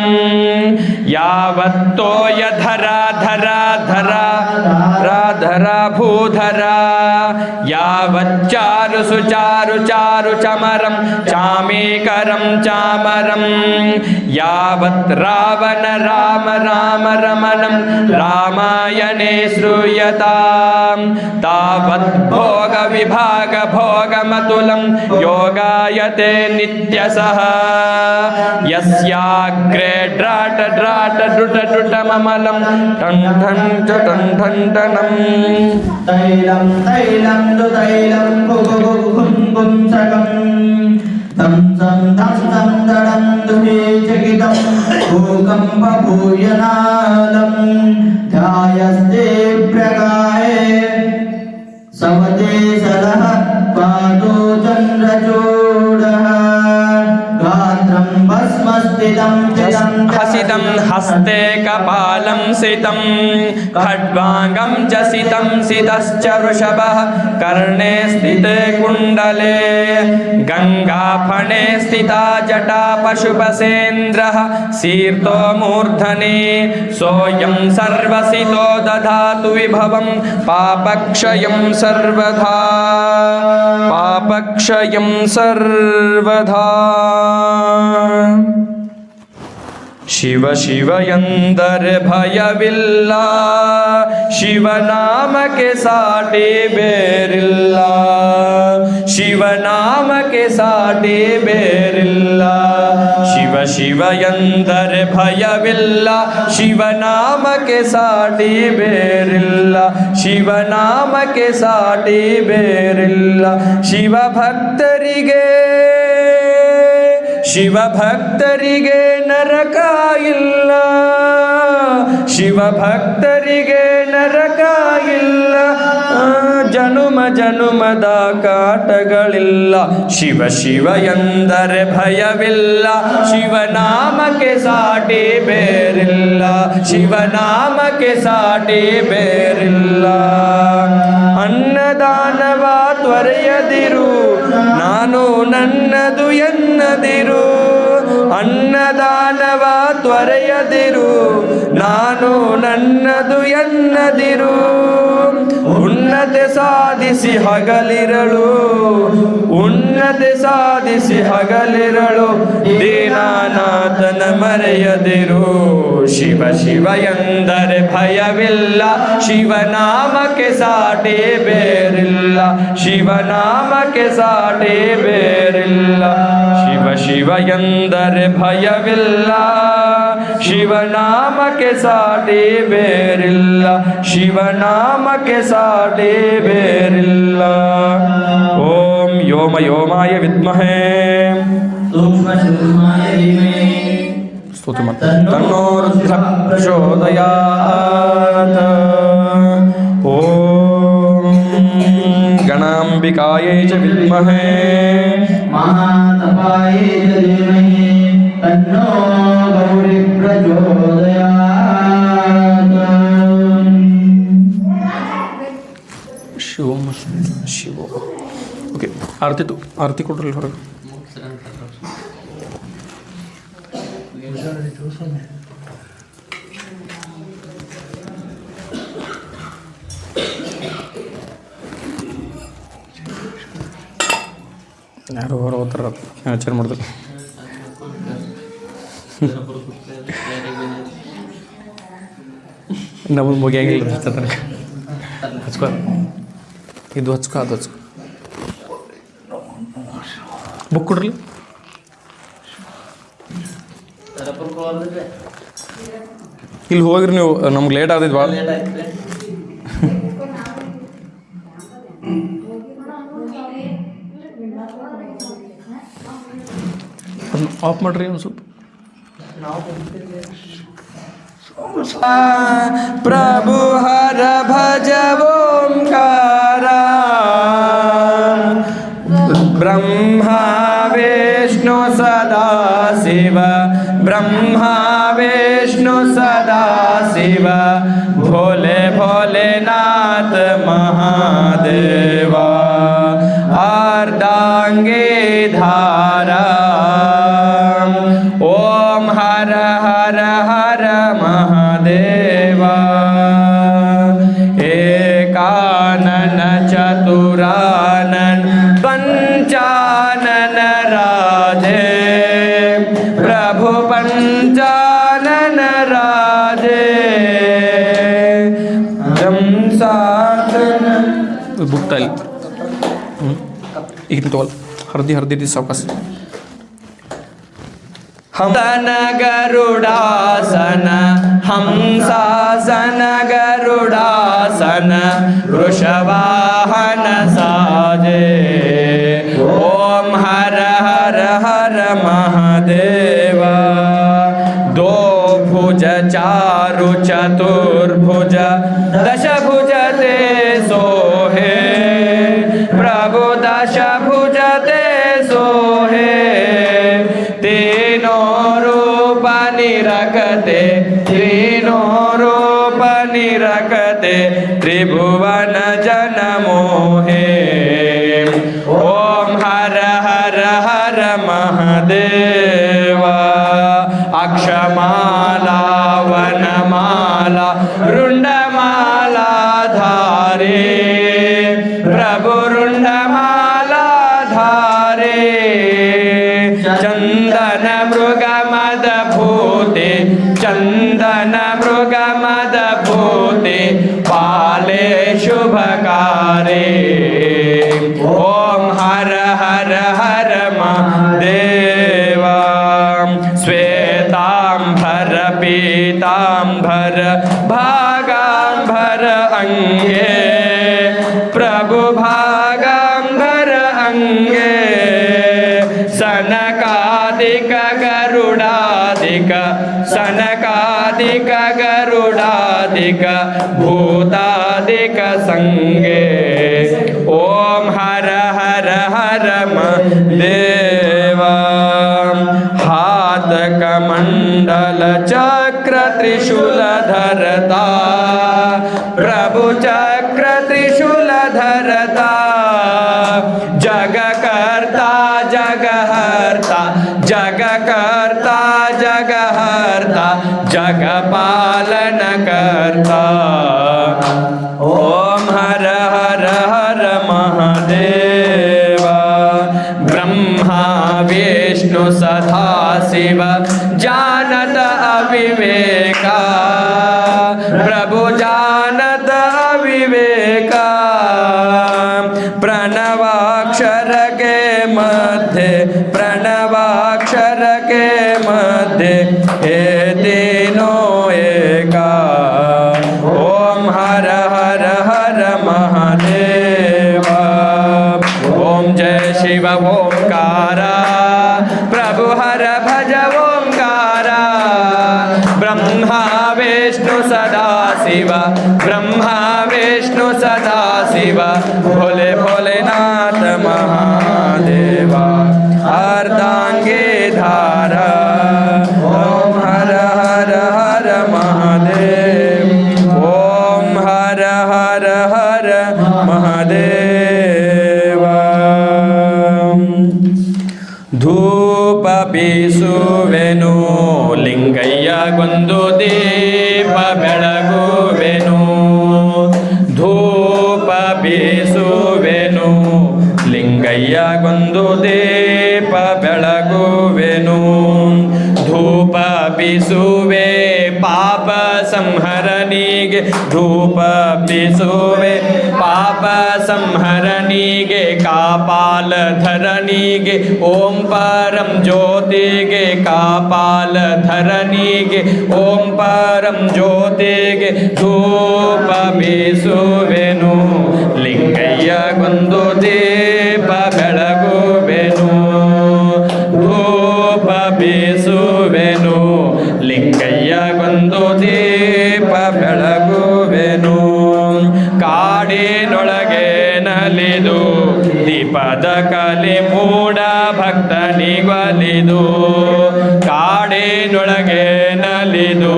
यावत्तो यधरा धरा धरा राधरा भूधरा यावच्चारु सुचारु चारु चमरं चामेकरं चामरं यावत् रावण राम राम रमणं रामायणे श्रूयतां तावत् भोग विभाग भोगमतुलं योगायते नित्यसः यस्याग्रे ड्राट ड्राट ड्रुट ड्रुटममलं ठं ठं च ठं ठं टनं तैलं तैलं तु तैलं कुकुकुकुकुं सकं तं सं दडं दुहीचकितं भूकम्पभूयनालं ध्यायस्ते प्रगाये सवते सदः पादो चन्द्रचूडः गात्रं भस्मस्थितं हसितं हस्ते कपालं सितं खड्वाङ्गं च सितं सितश्च वृषभः कर्णे स्थिते कुण्डले गङ्गाफणे स्थिता जटा पशुपसेन्द्रः शीर्तो मूर्धनि सोऽयं सर्वसितो दधातु विभवं पापक्षयं सर्वदा पापक्षयं सर्वदा शिव शिव ಎಂದರೆ ಭಯವಿಲ್ಲ ಶಿವನಾಮಕ್ಕೆ ಸಾಟಿ ಬೇರಿಲ್ಲ ಶಿವನಾಮಕ್ಕೆ ಸಾಟಿ ಬೇರಿಲ್ಲ ಶಿವ ಶಿವ ಎಂದರೆ ಭಯವಿಲ್ಲ ಶಿವನಾಮಕ್ಕೆ ಸಾಟಿ ಬೇರಿಲ್ಲ ಶಿವನಾಮಕ್ಕೆ ಸಾಟಿ ಬೇರಿಲ್ಲ ಶಿವಭಕ್ತರಿಗೆ ನರಕ ಇಲ್ಲ ಶಿವಭಕ್ತರಿಗೆ ನರಕ ಇಲ್ಲ ಜನುಮ ಜನುಮದ ಕಾಟಗಳಿಲ್ಲ ಶಿವ ಶಿವ ಎಂದರೆ ಭಯವಿಲ್ಲ ಶಿವನಾಮಕ್ಕೆ ಸಾಟಿ ಬೇರಿಲ್ಲ ಶಿವನಾಮಕ್ಕೆ ಸಾಟಿ ಬೇರಿಲ್ಲ ಅನ್ನದಾನವ ತ್ವರೆಯದಿರು ನಾನು ನನ್ನದು ಎನ್ನದಿರು ಅನ್ನದಾನವ ತ್ವರೆಯದಿರು ನಾನು ನನ್ನದು ಎನ್ನದಿರು ಉನ್ನತೆ ಸಾಧಿಸಿ ಹಗಲಿರಳು ಉನ್ನತೆ ಸಾಧಿಸಿ ಹಗಲಿರಳು ದೀನಾನಾಥನ ಮರೆಯದಿರು ಶಿವ ಶಿವ ಎಂದರೆ ಭಯವಿಲ್ಲ ಶಿವನಾಮಕ್ಕೆ ಸಾಟಿ ಬೇರಿಲ್ಲ ಶಿವನಾಮಕ್ಕೆ ಸಾಟಿ ಬೇರಿಲ್ಲ ಶಿವ ಶಿವ ಎಂದರೆ ಭಯವಿಲ್ಲ ಶಿವನಾಮಕ್ಕೆ ಸಾಟಿ ಬೇರಿಲ್ಲ ಶಿವನಾಮಕ್ಕೆ ಸಾಟಿ ಬೇರಿಲ್ಲ ಓಂ ಯೋಮ ಯೋಮಾಯ ವಿದ್ಮಹೇ ಸ್ತುತಿ ಮತ್ತೆ ತನ್ನೋ ರುದ್ರ ಪ್ರಚೋದಯಾತ್ ಓಂ ಗಣಾಂಬಿಕಾಯೈ ಚ ವಿದ್ಮಹೇ महातपाये धीमहि तन्नो गौरी प्रचोदयात् ಶಿವಂ ಶಿವ ಓಕೆ ಆರತಿ ಕೊಡ್ರಲ್ಲ ಹೊರಗೆ ಯಾರು ಹೊರ ಹೋಗ್ತಾರ ಆಚರಣೆ ಮಾಡ್ತಾರೆ ನಮ್ಮದು ಮುಗಿಯಂಗಿಲ್ಲ ಅಷ್ಟೇ ತನಕ ಹಚ್ಕೋ ಇದು ಹಚ್ಕೋ ಅದು ಹಚ್ಕೋ ಬುಕ್ ಕೊಡ್ರಿ ಇಲ್ಲಿ ಹೋಗ್ರಿ ನೀವು ನಮ್ಗೆ ಲೇಟ್ ಆದೈತೆ ಭಾಳ ಆಫ್ ಮಾಡ್ರಿ ಒಂದು ಸ್ವಲ್ಪ प्रभु हर भज ओंकार ब्रह्मा विष्णु सदा शिव ब्रह्मा विष्णु सदा शिव भोले भोलेनाथ महादेवा अर्धांगे धारा ओम हर हर हर महादेवा एकानन चतुरानन पंचानन राधे प्रभु पंचानन राधे बुक्ता ಇಲ್ಲಿ ಈಗ ತಗೊಳ್ಳಿ ಹರ್ದಿ ಸಾವಕಾಶ हंसन गरुडासन हंसासन गरुडासन वृषवाहन साजे ओम हर हर हर महादेवा दो भुज चारु चतुर्भुज दश भुज ते सोहे प्रभु दश भुज ते सोहे तीनों रूप निरखते तीनों रूप निरखते त्रिभुवन जन मोहे ओम हर हर हर महादेवा अक्षमाला वनमाला रुंडमाला धारे प्रभु रुंडमाला धारे चंदन मृग मद भूते चंदन मृग मद भूते पाले शुभकारे ओम हर हर हर महादेवा श्वेतांबर पीतांबर भागांबर अंगे प्रभु भागांबर अंगे सनकादिक गरुडादिक सनकादिक गरुडादिक भूतादिक संगे ओम हर हर हर महादेवा हाथ कमंडल चक्र त्रिशूल धरता प्रभु चक्र त्रिशूल धरता जग करता जग हरता जग करता जग हरता जग पालन करता ओम हर हर हर महादेवा ब्रह्मा विष्णु सदा शिव जानत अविवेका प्रभु जानत अविवेका प्रणवाक्षर के मध्य प्रणवाक्षर के मध्य हे तीनों एका ओम हर हर हर महादेवा ओम जय शिव ओंकारा प्रभु हर भज ओंकारा ब्रह्मा विष्णु सदा शिव ब्रह्मा विष्णु सदा शिव भोले भोलेनाथ महादेवा अर्धांगे धारा ओम हर हर हर महादेव ओम हर हर हर महादेवा धूप ಬೀಸುವೆನು ಲಿಂಗಯ್ಯಗೊಂದು ದೀಪ ಬೆಳಗುವೆನು ಧೂಪ ಬೀಸುವೆನು ಲಿಂಗಯ್ಯಗೊಂದು ದೀಪ ಬೆಳಗುವೆನು ಧೂಪ ಬೀಸುವೆ ಪಾಪ ಸಂಹರನಿಗೆ ಧೂಪ ಬೀಸುವೆ ಪಾಪ ಸಂಹರನಿಗೆ ಕಾಪಾಲ ಧರನಿಗೆ ಓಂ ಪರಂ ಜ್ಯೋತಿಗೆ ಕಾಪಾಲ ಧರನಿಗೆ ಓಂ ಪರಂ ಜ್ಯೋತಿಗೆ ಧೂಪ ಬೀಸುವೆನು ಲಿಂಗಯ್ಯಗೊಂದು ದೀಪ ಬೆಳಗುವೆನು ಧೂಪ ಬೀಸುವೆನು ಲಿಂಗಯ್ಯಗೊಂದು ದೀಪ ಒಲಿದು ಕಾಡಿನೊಳಗೆ ನಲಿದು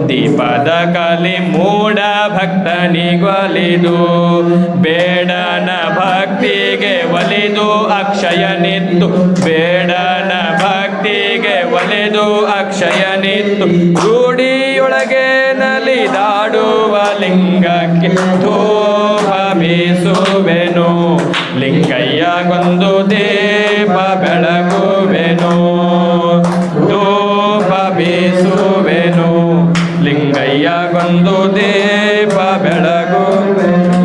ದೀಪದ ಕಲಿ ಮೂಢ ಭಕ್ತನಿಗೊಲಿದು ಬೇಡನ ಭಕ್ತಿಗೆ ಒಲಿದು ಅಕ್ಷಯನಿತ್ತು ಬೇಡನ ಭಕ್ತಿಗೆ ಒಲಿದು ಅಕ್ಷಯನಿತ್ತು ರೂಢಿಯೊಳಗೆ ನಲಿದಾಡುವ ಲಿಂಗಕ್ಕೆ ಧೂಪ ಬೀಸುವೆನು ಲಿಂಗಯ್ಯಗೊಂದು ದೀಪ ಬೆಳಗುವೆನು ಧೂಪ ಬೀಸುವೆನು ಲಿಂಗಯ್ಯಗೊಂದು ದೀಪ ಬೆಳಗುವೆನು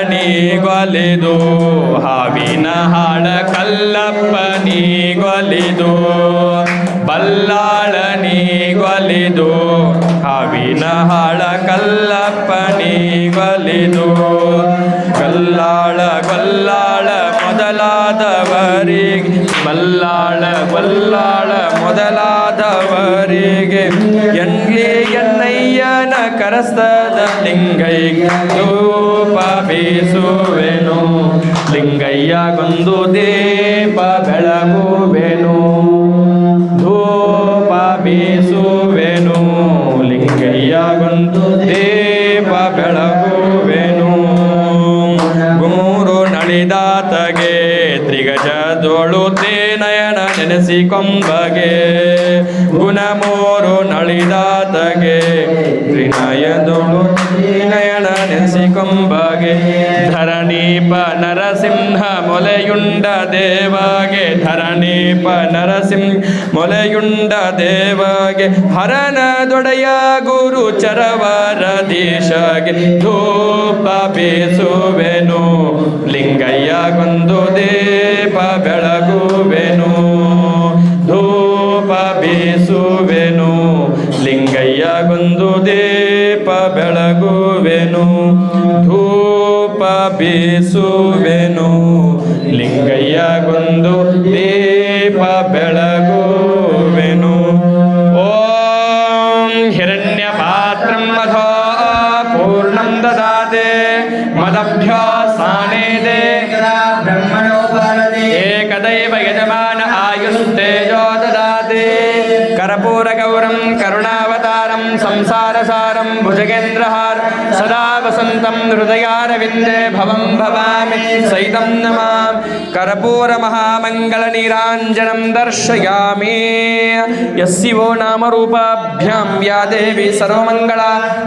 ಬಲ್ಲಾಳನಿಗೊಲಿದು ಹಾವಿನ ಹಾಡ ಕಲ್ಲಪ್ಪನಿಗೊಲಿದು ಬಲ್ಲಾಳನಿಗೊಲಿದು ಹಾವಿನ ಹಾಳ ಕಲ್ಲಪ್ಪನಿಗೊಲಿದು ಗಲ್ಲಾಳ ಗೊಲ್ಲಾಳ ಮೊದಲಾದವರಿಗೆ ಮಲ್ಲಾಳ ಗೊಲ್ಲಾಳ ಮೊದಲಾದವರಿಗೆ ಎನ್ಲಿ ಎನ್ನಯ್ಯನ ಕರಸ್ತದ ಲಿಂಗಯ್ಯ ಧೂಪ ಬೀಸುವೆನು ಲಿಂಗಯ್ಯಗೊಂದು ದೀಪ ಬೆಳಗುವೆನು ಧೂಪ ಬೀಸುವೆನು ಲಿಂಗಯ್ಯಗೊಂದು ದೀಪ ಬೆಳಗುವೆನು ಗುಮೂರು ನಳಿದಾತಗೆ ತ್ರಿಗಜದೋಳು ತೇನಯನ ನೆನೆಸಿಕೊಂಬಗೆ ಗುಣಮೂರು ನಳಿದಾತಗೆ ತ್ರಿನಯದೋಳು ತೇನಯನ ನೆನೆಸಿಕೊಂಬಗೆ ಧರಣೀಪ ನರಸಿಂಹ ಮೊಲೆಯುಂಡ ದೇವಗೆ ಧರಣೀಪ ನರಸಿಂಹ ಮೊಲೆಯುಂಡ ದೇವಗೆ ಹರನದೊಡೆಯ ಗುರು ಚರವರದೀಶಗೆ ಧೂಪ ಬೀಸುವೆನು ಲಿಂಗಯ್ಯಗೊಂದು ದೀಪ ಬೆಳಗುವೆನು ಧೂಪ ಬೀಸುವೆನು ಲಿಂಗಯ್ಯಗೊಂದು ದೀಪ ಬೆಳಗುವೆನು ಧೂಪ ಬೀಸುವೆನು ಲಿಂಗಯ್ಯಗೊಂದು ದೀಪ ಬೆಳಗುವೆನು ಓಂ ಹಿರಣ್ಯ ಪಾತ್ರಂ ಮಧೋ ಪೂರ್ಣಂ ದದಾತೆ ಮದಭ್ಯಾಸಾನೇದೆ ಏಕದೈವ ಯಜಮಾನ ಆಯುಸ್ತೇಜೋ ದದಾತೆ ಕರ್ಪೂರ ಗೌರಂ ಕರುಣಾವತಾರಂ ಸಂಸಾರಸಾರಂ ಭುಜಗೇಂದ್ರಹಾರ ಸದಾ ವಸಂತಂ ಹೃದಯಾರವಿಂದೇ ಭವಂ ಭವಾಮಿ ಸೈತಂ ನಮಾಮಿ ಕರ್ಪೂರ ಮಹಾಮಂಗಲ ನೀರಾಂಜನಂ ದರ್ಶಯಾಮಿ ಯಸ್ಯವೋ ನಾಮರೂಪಾಭ್ಯಾಂ ಯಾ ದೇವಿ ಸರ್ವಮಂಗಳ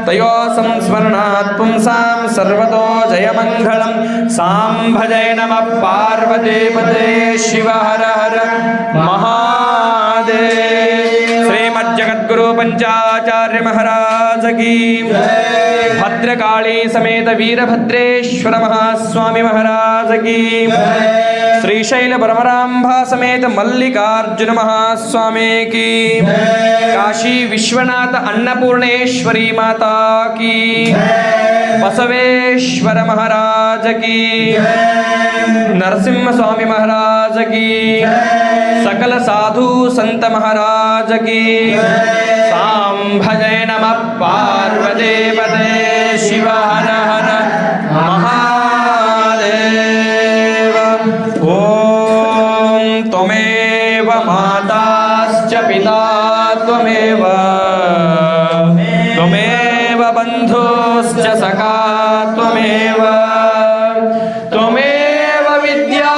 ತಯೋ ಸಂಸ್ಮರಣಾತ್ ಪುಂಸಾಂ ಸರ್ವತೋ ಜಯಮಂಗಳಂ ಸಾಂಬ ಜಯ ನಮಃ ಪಾರ್ವತೀಪತೆ ಶಿವ ಹರ ಹರ ಮಹಾದೇವ श्रीमज्जगद्गुरु पंचाचार्य महाराज की भद्रकाली समेत वीरभद्रेश्वर महास्वामी महाराज की श्रीशैल परमरांभा समेत मल्लिकार्जुन महास्वामी की काशी विश्वनाथ अन्नपूर्णेश्वरी माता की बसवेश्वर महाराज की नरसिंह स्वामी महाराज की सकल साधु संत महाराज की सांभ जय नमः पार्वतीपते शिव हर हर महादेव ओम त्वमेव माताश्च पिता त्वमेव त्वमेव बन्धुश्च सखा त्वमेव त्वमेव विद्या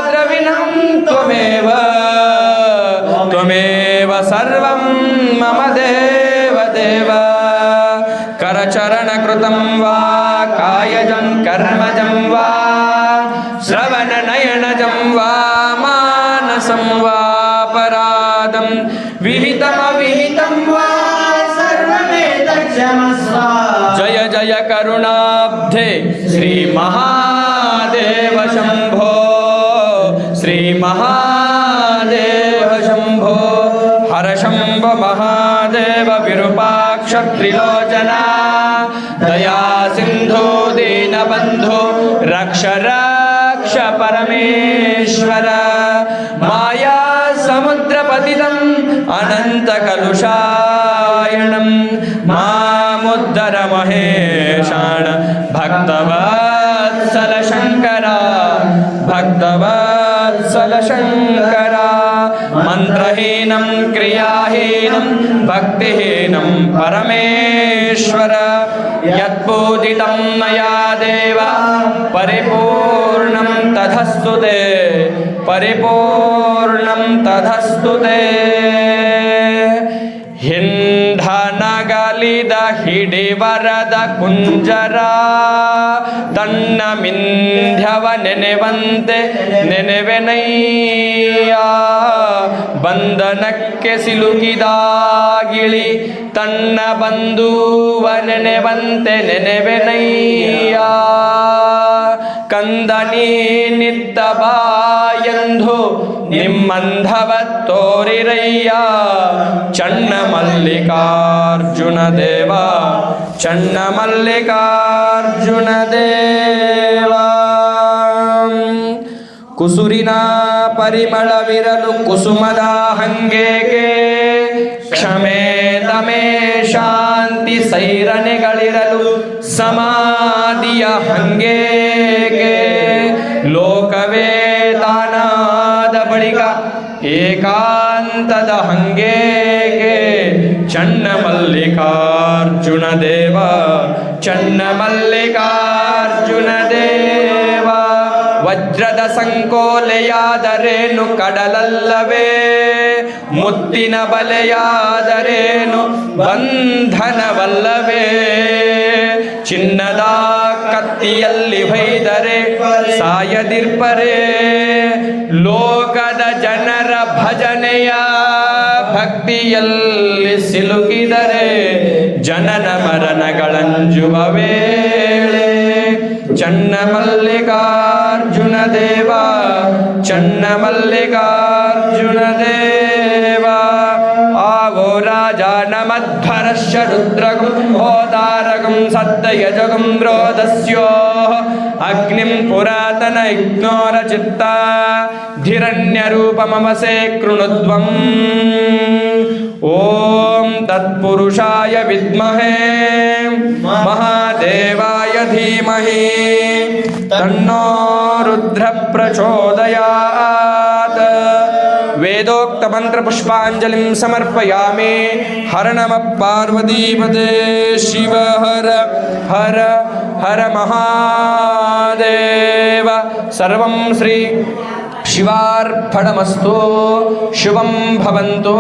द्रविणं त्वमेव त्वमेव सर्वं मम देव देव करचरणकृतं वा कायजं कर्मजं वा श्रवणनयनजं वा मानसं वा परादं विहितमविहितं वा सर्वमेतत्क्षमस्व जय जय करुणाब्धे श्री महादेव शंभो श्री महादेव शंभो हर शंभो महादेव विरूपाक्ष त्रिलोचना दया सिंधु दीनबंधु रक्ष रक्ष परमेश्वर माया समुद्रपतितम् अनंत कलुषायणं मामुद्धर महेशान भक्तवत्सल शंकरा भक्तवत्सल वत्सल शङ्कर मन्त्रहीनं क्रियाहीनं भक्तिहीनं परमेश्वर यत्पूजितं मया देव परिपूर्णं तथस्तु ते परिपूर्णं तथस्तु ते ಹಿಂಧನಗಲಿದ ಹಿಡಿವರದ ಕುಂಜರ ತನ್ನ ಮಿಂಧ್ಯವ ನೆನೆವಂತೆ ನೆನೆವೆನಯ್ಯ ಬಂಧನಕ್ಕೆ ಸಿಲುಕಿದಾಗಿಳಿ ತನ್ನ ಬಂಧುವ ನೆನೆವಂತೆ ನೆನೆವೆನಯ್ಯ ಕಂದನಿ ನಿತ್ತ ಬಾಯಂದು ನಿಮ್ಮಂಧವ ತೋರಿರಯ್ಯ ಚನ್ನ ಮಲ್ಲಿಕಾರ್ಜುನ ದೇವ ಚನ್ನ ಮಲ್ಲಿಕಾರ್ಜುನ ದೇವ ಕುಸುರಿನ ಪರಿಮಳವಿರಲು ಕುಸುಮದ ಹಂಗೆಗೆ ಕ್ಷಮೆ ದಮೆ ಶಾಂತಿ ಸೈರನೆಗಳಿರಲು ಸಮಾಧಿಯ ಹಂಗೆಗೆ ಲೋಕವೇ ತಾನಾದ ಬಳಿಕ ಏಕಾಂತದ ಹಂಗೆಗೆ ಚನ್ನ ಮಲ್ಲಿಕಾರ್ಜುನ ದೇವ ಚನ್ನ ಮಲ್ಲಿಕಾರ್ಜುನ ದೇವ ವಜ್ರದ ಸಂಕೋಲೆಯಾದರೇನು ಕಡಲಲ್ಲವೇ ಮುತ್ತಿನ ಬಲೆಯಾದರೇನು ಬಂಧನವಲ್ಲವೇ ಚಿನ್ನದ ಕತ್ತಿಯಲ್ಲಿ ಹೊಯ್ದರೆ ಸಾಯದಿರ್ಪರೆ ಲೋಕದ ಜನರ ಭಜನೆಯ ಭಕ್ತಿಯಲ್ಲಿ ಸಿಲುಕಿದರೆ ಜನನ ಮರಣಗಳಂಜುವ ವೇಳೆ ಚನ್ನ ಮಲ್ಲಿಕಾರ್ಜುನ ದೇವ ಚನ್ನ ಮಲ್ಲಿಕಾರ್ಜುನ ದೇವ ಆಗೋ ರಾಜ ನಮಧ್ವರಶ್ಯ ರುದ್ರಗುಂ ಹೋದಾರಗುಂ ಸತ್ತಯಜಗುಂ ರೋದಸ್ಯೋ ಅಗ್ನಿಂ ಪುರಾತನ ಇಗ್ನೋರ ಚಿತ್ತ ಧಿರಣ್ಯರೂಪಮವಸೆ ಕೃಣುದ್ವಂ ಓಂ ತತ್ಪುರುಷಾಯ ವಿದ್ಮಹೇ ಮಹಾದೇವಾಯ ಧೀಮಹಿ ತನ್ನೋ ರುದ್ರ ಪ್ರಚೋದಯಾತ್ ವೇದೋಕ್ತ ಮಂತ್ರ ಪುಷ್ಪಾಂಜಲಿಂ ಸಮರ್ಪಯಾಮಿ ಹರ ನಮಃ ಪಾರ್ವತೀಪದೇ ಶಿವ ಹರ ಹರ ಹರ ಮಹಾದೇವ ಸರ್ವಂ ಶ್ರೀ ಶಿವಾರ್ಪಣಮಸ್ತು ಶುಭಂ ಭವಂತು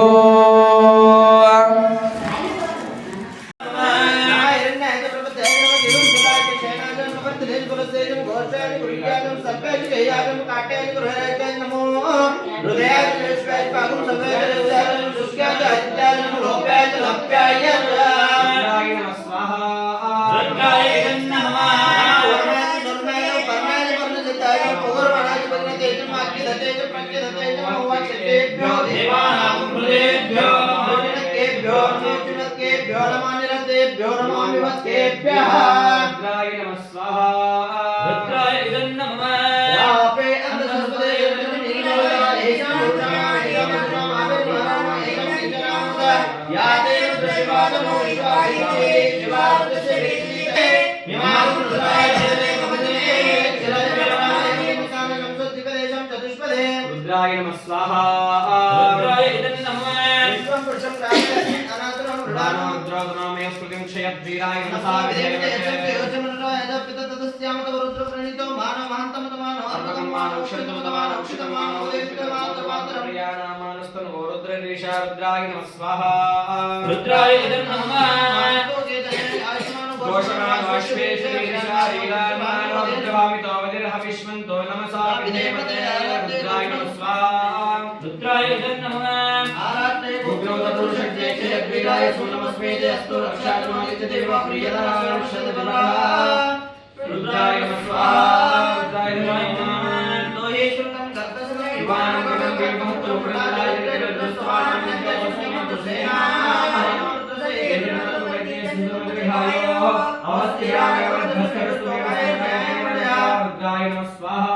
रुद्राय नमः स्वाहा रुद्राय नमः विश्वं पुरुषं राजन् अनादरं रुद्रानो रुद्रोदनोमय स्मृतिं क्षयद्वीराय नमः रुद्रप्रणीतो मानव महन्तमतमानो अर्भकं मानव क्षन्तमतमानो क्षितमानो उदयितमात्रमात्रं प्रियाणामानस्तनो रुद्रनीशा रुद्राय नमः स्वाहा रुद्राय नमः दोषमानो अश्वेशरीशारीलान्मानो रुद्रभामितो वदिर्हविष्मन्तो नमसा विदेवते रुद्राय नमः स्वाहा रुद्राय नमः आराधने उग्रोदपुरुषज्ञे क्षयद्वीराय सोनमस्मेते अस्तु रक्षात्मादित्य देवा प्रियतरां शतविभा रुद्राय नमः स्वाहा रुद्राय नमः लोहे शुल्कं दत्तसमे विवानं गगनं गिरिमहत्तो प्रणताय रुद्रस्वानं नित्यस्मिन्नतुसेना अवस्थिराय वद्धस्तरस्तु रुद्राय नमः स्वाहा